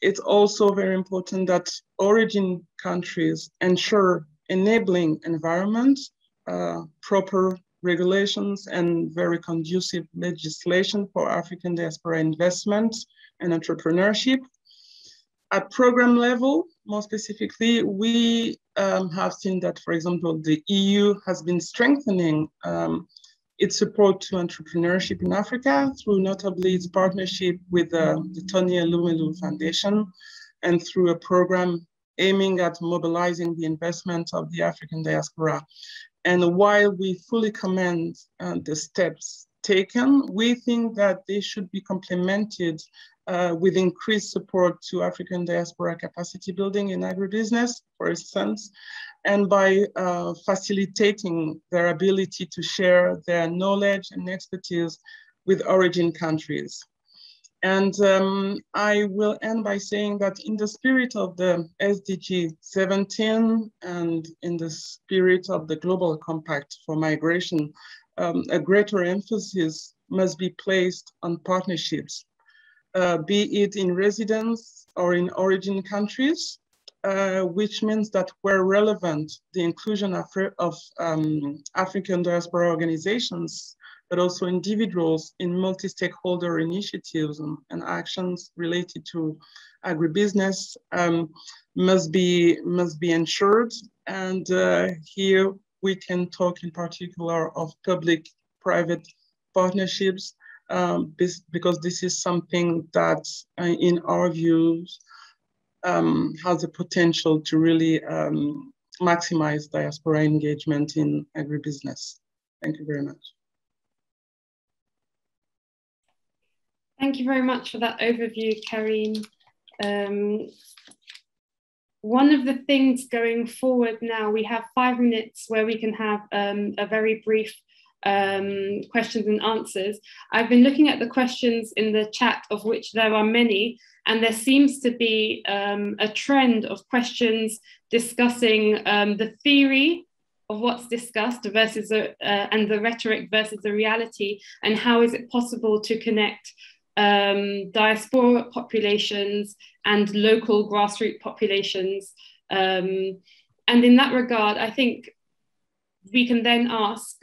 [SPEAKER 8] It's also very important that origin countries ensure enabling environment, proper regulations, and very conducive legislation for African diaspora investment and entrepreneurship. At program level, more specifically, we have seen that, for example, the EU has been strengthening its support to entrepreneurship in Africa through notably its partnership with the Tony Elumelu Foundation and through a program aiming at mobilizing the investment of the African diaspora. And while we fully commend the steps taken, we think that they should be complemented with increased support to African diaspora capacity building in agribusiness, for instance, and by facilitating their ability to share their knowledge and expertise with origin countries. And I will end by saying that in the spirit of the SDG 17 and in the spirit of the Global Compact for Migration, a greater emphasis must be placed on partnerships, be it in residence or in origin countries, which means that where relevant, the inclusion of African diaspora organizations, but also individuals in multi-stakeholder initiatives and actions related to agribusiness must be ensured. And here we can talk in particular of public-private partnerships, because this is something that, in our views, has the potential to really maximize diaspora engagement in agribusiness. Thank you very much.
[SPEAKER 1] Thank you very much for that overview, Carine. One of the things going forward now, we have 5 minutes where we can have a very brief questions and answers. I've been looking at the questions in the chat, of which there are many, and there seems to be a trend of questions discussing the theory of what's discussed versus and the rhetoric versus the reality, and how is it possible to connect diaspora populations and local grassroots populations. And in that regard, I think we can then ask,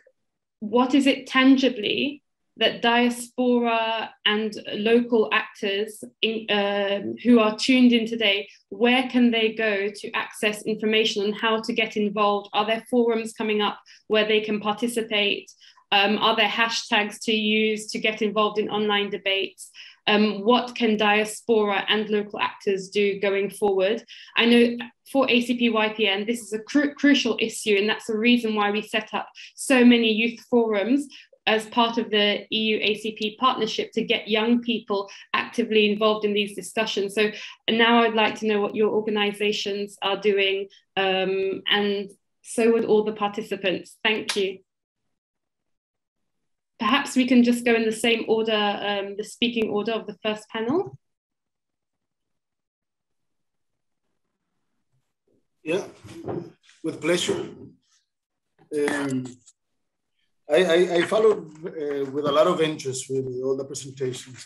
[SPEAKER 1] what is it tangibly that diaspora and local actors who are tuned in today, where can they go to access information on how to get involved? Are there forums coming up where they can participate? Are there hashtags to use to get involved in online debates? What can diaspora and local actors do going forward? I know for ACP-YPN, this is a crucial issue, and that's the reason why we set up so many youth forums as part of the EU-ACP partnership to get young people actively involved in these discussions. So now I'd like to know what your organizations are doing, and so would all the participants. Thank you. Perhaps we can just go in the same order, the speaking order of the first panel.
[SPEAKER 4] Yeah, with pleasure. I followed with a lot of interest really all the presentations.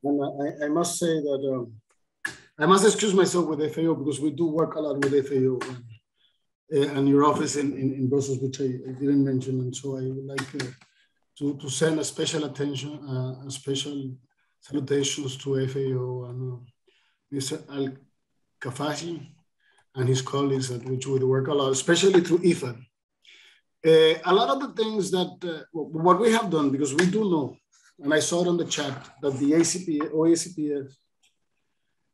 [SPEAKER 4] And I must say that I must excuse myself with FAO, because we do work a lot with FAO and your office in Brussels, which I didn't mention. And so I would like to send a special attention, special salutations to FAO and Mr. ALKHAFAJI and his colleagues, at which we work a lot, especially through IFAD. A lot of the things that, what we have done, because we do know, and I saw it on the chat, that the OACPS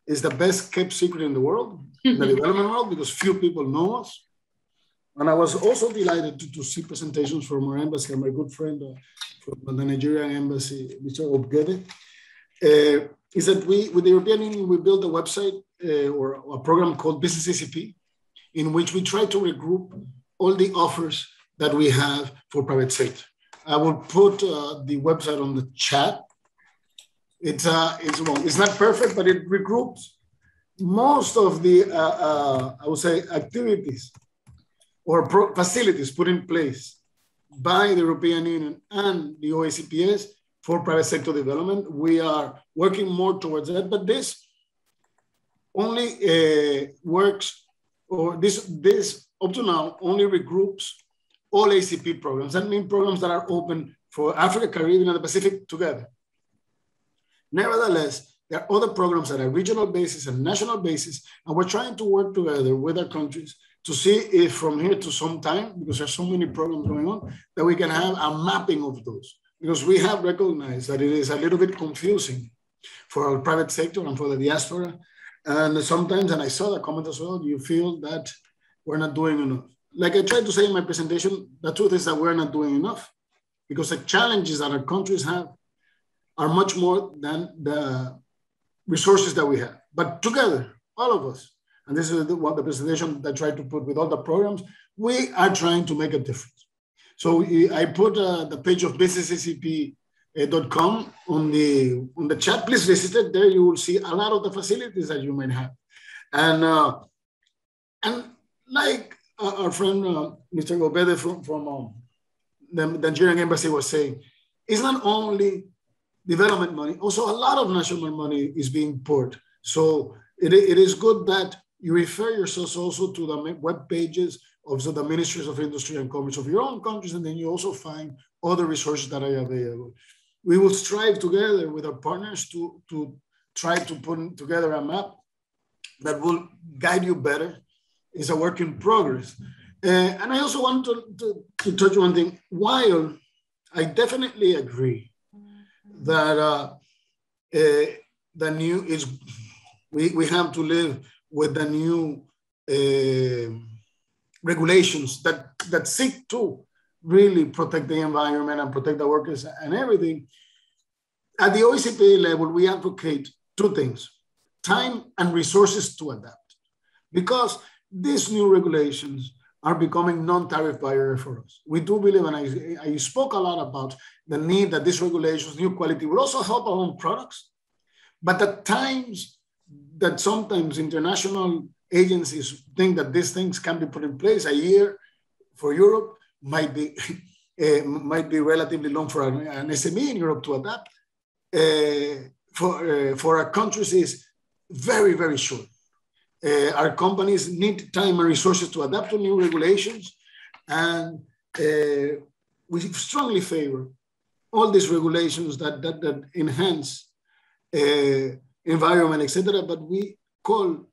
[SPEAKER 4] is the best kept secret in the world, in the development world, because few people know us. And I was also delighted to see presentations from our embassy, and my good friend from the Nigerian embassy, Mr. OGBEDE. Is that we, with the European Union, we built a website or a program called Business ACP, in which we try to regroup all the offers that we have for private sector. I will put the website on the chat. It's not perfect, but it regroups most of the, I would say, activities or facilities put in place by the European Union and the OACPS for private sector development. We are working more towards that, but this only works, or this up to now only regroups all ACP programs. That means programs that are open for Africa, Caribbean, and the Pacific together. Nevertheless, there are other programs at a regional basis and national basis, and we're trying to work together with our countries to see if from here to some time, because there's so many programs going on, that we can have a mapping of those. Because we have recognized that it is a little bit confusing for our private sector and for the diaspora. And sometimes, and I saw that comment as well, you feel that we're not doing enough. Like I tried to say in my presentation, the truth is that we're not doing enough, because the challenges that our countries have are much more than the resources that we have. But together, all of us, and this is what the presentation that I tried to put with all the programs, we are trying to make a difference. So I put the page of businessacp.com on the chat. Please visit it. There you will see a lot of the facilities that you might have. And like our friend, Mr. OGBEDE from the Nigerian embassy was saying, it's not only development money, also a lot of national money is being poured. So it is good that you refer yourselves also to the web pages of the ministries of industry and commerce of your own countries, and then you also find other resources that are available. We will strive together with our partners to try to put together a map that will guide you better. It's a work in progress. And I also want to touch one thing. While I definitely agree that the new is, we have to live with the new regulations that seek to really protect the environment and protect the workers and everything. At the OECD level, we advocate two things: time and resources to adapt, because these new regulations are becoming non-tariff barrier for us. We do believe, and I spoke a lot about the need that these regulations, new quality, will also help our own products. But at times that sometimes international agencies think that these things can be put in place, a year for Europe might be relatively long for an SME in Europe to adapt. For our countries is very, very short. Our companies need time and resources to adapt to new regulations, and we strongly favor all these regulations that enhance environment, etc. But we call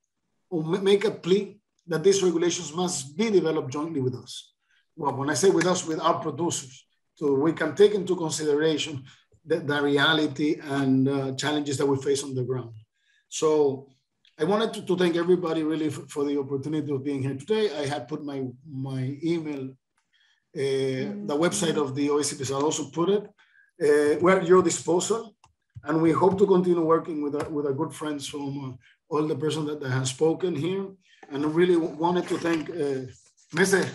[SPEAKER 4] or make a plea that these regulations must be developed jointly with us. Well, when I say with us, with our producers, so we can take into consideration the reality and challenges that we face on the ground. So I wanted to thank everybody really for the opportunity of being here today. I had put my email, the website of the OACPS, I'll also put it. We're at your disposal, and we hope to continue working with our good friends from all the persons that have spoken here. And I really wanted to thank Meise,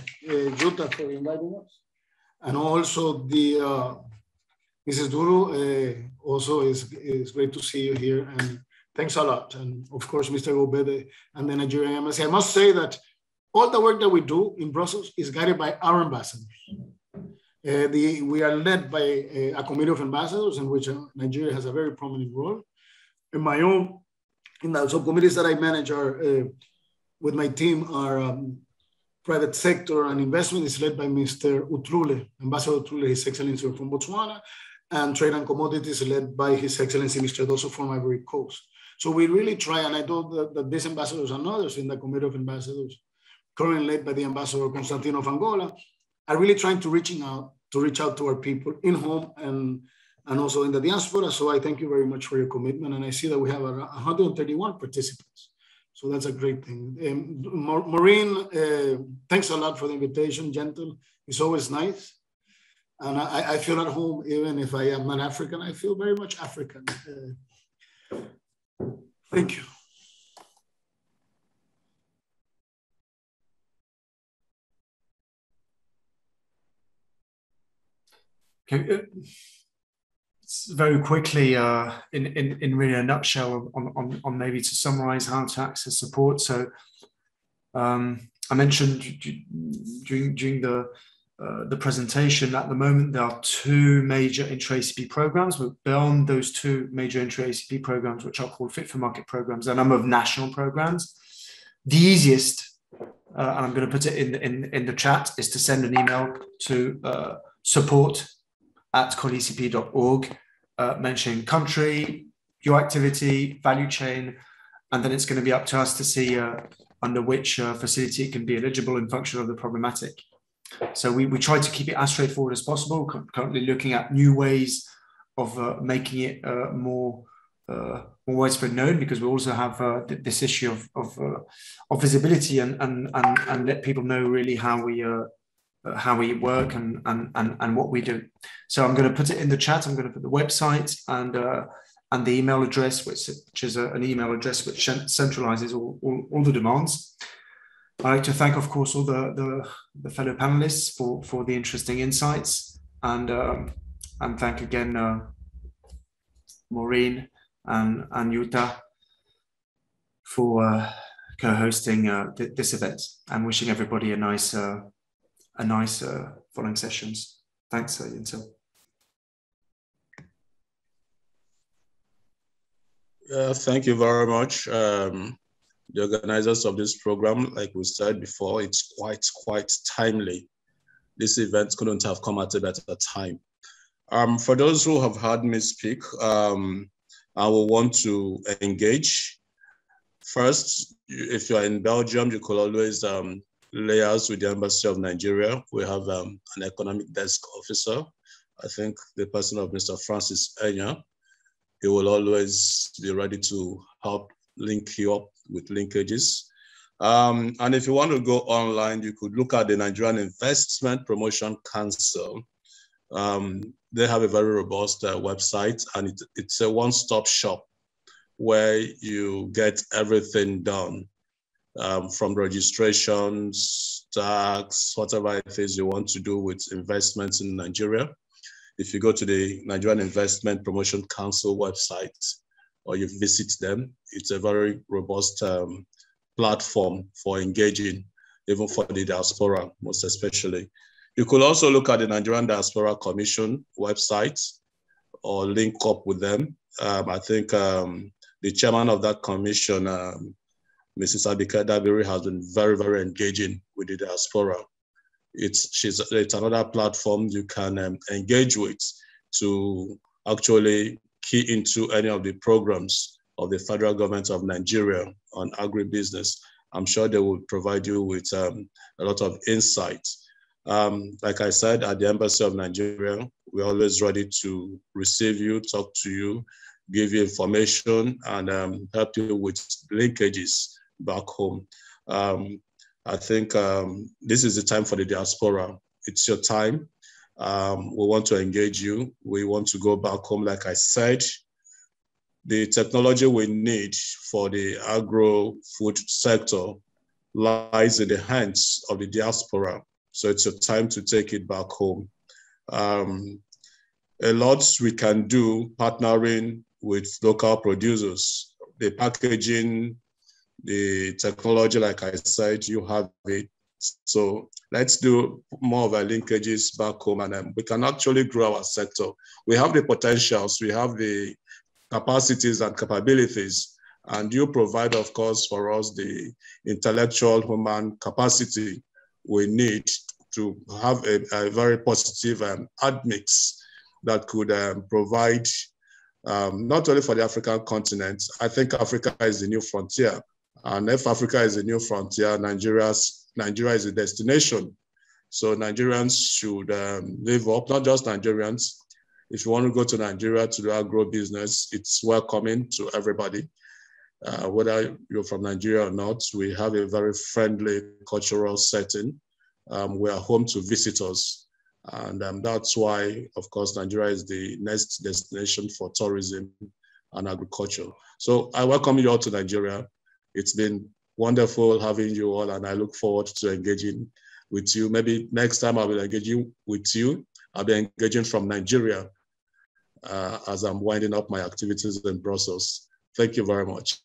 [SPEAKER 4] Jutta, for inviting us. And also the Mrs. DURU, also is great to see you here. And thanks a lot. And of course, Mr. OGBEDE and the Nigerian Embassy. I must say that all the work that we do in Brussels is guided by our ambassadors. We are led by a committee of ambassadors in which Nigeria has a very prominent role. In my own, in the subcommittees that I manage are, with my team, are private sector and investment is led by Mr. Utlule, Ambassador Utlule, His Excellency from Botswana, and trade and commodities led by His Excellency Mr. Dosso from Ivory Coast. So we really try, and I know that these ambassadors and others in the committee of ambassadors, currently led by the Ambassador Constantino of Angola, are really trying to reach out to our people in home and also in the diaspora. So I thank you very much for your commitment. And I see that we have 131 participants. So that's a great thing. Maureen, thanks a lot for the invitation. Yentyl, it's always nice. And I feel at home, even if I am not African, I feel very much African. Thank you.
[SPEAKER 5] Okay. Very quickly, in really a nutshell, on maybe to summarize how to access support. So I mentioned during the presentation, at the moment there are two major intra-ACP programs, but beyond those two major intra-ACP programs, which are called Fit for Market programs, a number of national programs. The easiest, and I'm going to put it in the chat, is to send an email to support@coleacp.org, mentioning country, your activity, value chain, and then it's going to be up to us to see under which facility it can be eligible in function of the problematic. So we try to keep it as straightforward as possible, currently looking at new ways of making it more widespread known, because we also have this issue of visibility and let people know really how we work and what we do. So I'm going to put it in the chat. I'm going to put the website and the email address, which is an email address which centralizes all the demands. I'd like to thank, of course, all the fellow panelists for the interesting insights, and thank again Maureen and Jutta for co-hosting this event, and wishing everybody a nice following sessions. Thanks, Yentyl.
[SPEAKER 6] Thank you very much. The organizers of this program, like we said before, it's quite timely. This event couldn't have come at a better time. For those who have heard me speak, I will want to engage. First, if you are in Belgium, you could always liaise with the Embassy of Nigeria. We have an economic desk officer I think the person of Mr. Francis Enya, he will always be ready to help link you up with linkages. And if you want to go online, you could look at the Nigerian Investment Promotion Council. They have a very robust website, and it's a one-stop shop where you get everything done, from registrations, tax, whatever it is you want to do with investments in Nigeria. If you go to the Nigerian Investment Promotion Council website, or you visit them, it's a very robust platform for engaging, even for the diaspora, most especially. You could also look at the Nigerian Diaspora Commission website or link up with them. I think the chairman of that commission, Mrs. Abike Dabiri, has been very, very engaging with the diaspora. It's another platform you can engage with to actually key into any of the programs of the federal government of Nigeria on agribusiness. I'm sure they will provide you with a lot of insight. Like I said, at the Embassy of Nigeria, we're always ready to receive you, talk to you, give you information, and help you with linkages back home. I think this is the time for the diaspora. It's your time. We want to engage you. We want to go back home. Like I said, the technology we need for the agro-food sector lies in the hands of the diaspora. So it's your time to take it back home. A lot we can do partnering with local producers. The packaging, the technology, like I said, you have it. So let's do more of our linkages back home, and we can actually grow our sector. We have the potentials, we have the capacities and capabilities, and you provide, of course, for us the intellectual human capacity we need to have a very positive admix that could provide not only for the African continent. I think Africa is the new frontier. And if Africa is a new frontier, Nigeria is a destination. So Nigerians should live up, not just Nigerians. If you want to go to Nigeria to do agro business, it's welcoming to everybody. Whether you're from Nigeria or not, we have a very friendly cultural setting. We are home to visitors. And that's why, of course, Nigeria is the next destination for tourism and agriculture. So I welcome you all to Nigeria. It's been wonderful having you all, and I look forward to engaging with you. Maybe next time I will engage with you. I'll be engaging from Nigeria as I'm winding up my activities in Brussels. Thank you very much.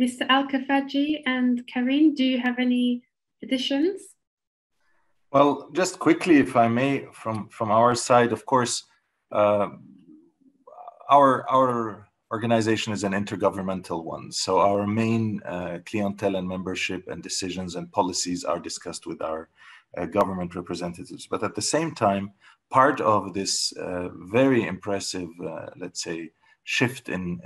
[SPEAKER 1] Mr. ALKHAFAJI and Carine, do you have any additions?
[SPEAKER 7] Well, just quickly, if I may, from our side, of course, our organization is an intergovernmental one. So our main clientele and membership and decisions and policies are discussed with our government representatives. But at the same time, part of this very impressive, let's say, shift in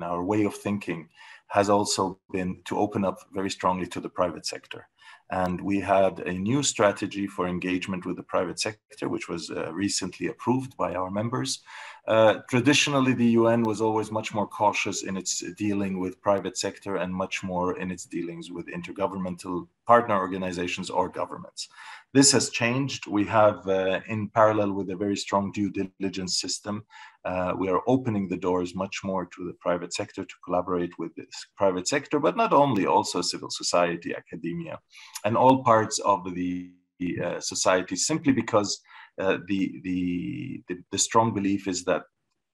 [SPEAKER 7] our way of thinking has also been to open up very strongly to the private sector. And we had a new strategy for engagement with the private sector, which was recently approved by our members. Traditionally, the UN was always much more cautious in its dealing with private sector and much more in its dealings with intergovernmental partner organizations or governments. This has changed. We have, in parallel with a very strong due diligence system, we are opening the doors much more to the private sector to collaborate with this private sector, but not only, also civil society, academia, and all parts of the society, simply because the strong belief is that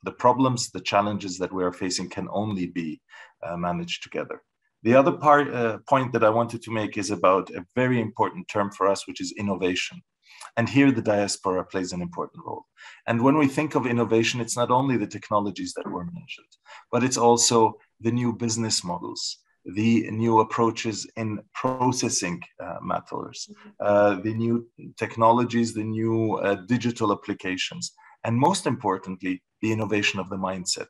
[SPEAKER 7] the problems, the challenges that we are facing can only be managed together. The other point that I wanted to make is about a very important term for us, which is innovation. And here the diaspora plays an important role. And when we think of innovation, it's not only the technologies that were mentioned, but it's also the new business models, the new approaches in processing matters, the new technologies, the new digital applications, and most importantly, the innovation of the mindset.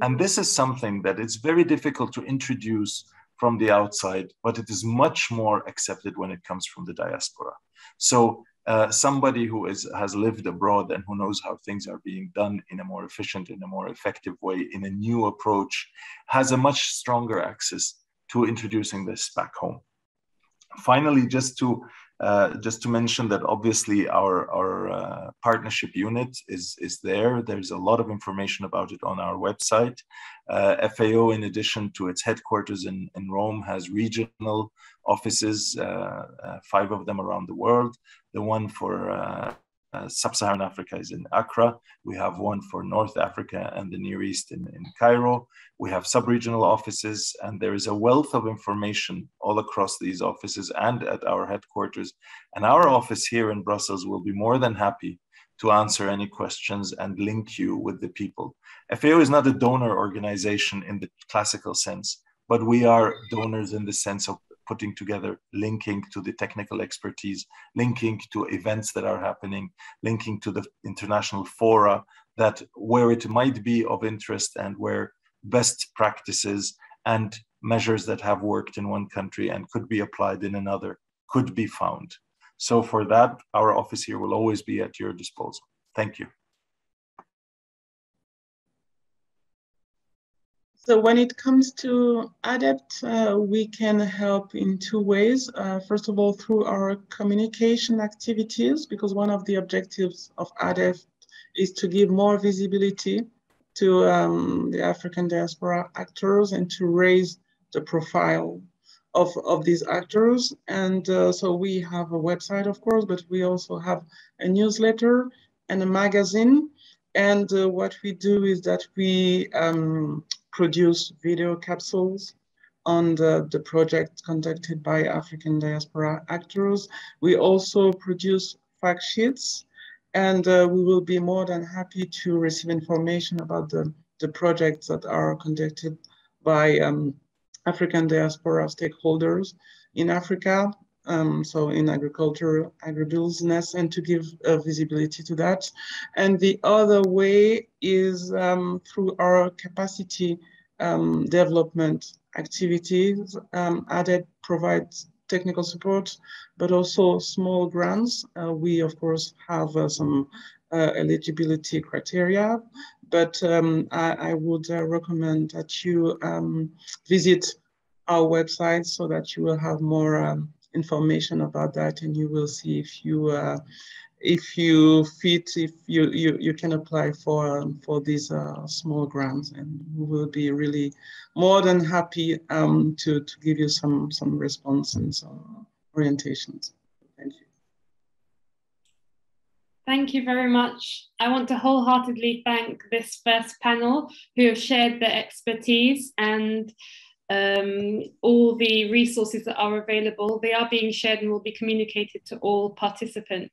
[SPEAKER 7] And this is something that it's very difficult to introduce from the outside, but it is much more accepted when it comes from the diaspora. So somebody who has lived abroad and who knows how things are being done in a more efficient, in a more effective way, in a new approach, has a much stronger access to introducing this back home. Finally, just to mention that obviously our partnership unit is there. There's a lot of information about it on our website. FAO, in addition to its headquarters in Rome, has regional offices, 5 of them around the world. The one for Sub-Saharan Africa is in Accra. We have one for North Africa and the Near East in Cairo. We have sub-regional offices, and there is a wealth of information all across these offices and at our headquarters. And our office here in Brussels will be more than happy to answer any questions and link you with the people. FAO is not a donor organization in the classical sense, but we are donors in the sense of putting together, linking to the technical expertise, linking to events that are happening, linking to the international fora that where it might be of interest and where best practices and measures that have worked in one country and could be applied in another could be found. So for that, our office here will always be at your disposal. Thank you.
[SPEAKER 8] So when it comes to ADAPT, we can help in 2 ways. First of all, through our communication activities, because one of the objectives of ADAPT is to give more visibility to the African diaspora actors and to raise the profile of these actors. And so we have a website, of course, but we also have a newsletter and a magazine. And what we do is that we produce video capsules on the project conducted by African diaspora actors. We also produce fact sheets, and we will be more than happy to receive information about the projects that are conducted by African diaspora stakeholders in Africa, so in agriculture, agribusiness, and to give visibility to that. And the other way is through our capacity development activities. ADAPT provides technical support, but also small grants. We, of course, have some eligibility criteria, but I would recommend that you visit our website so that you will have more information about that, and you will see if you fit, if you can apply for these small grants, and we will be really more than happy to give you some response and some orientations. Thank you.
[SPEAKER 1] Thank you very much. I want to wholeheartedly thank this first panel who have shared their expertise and all the resources that are available. They are being shared and will be communicated to all participants.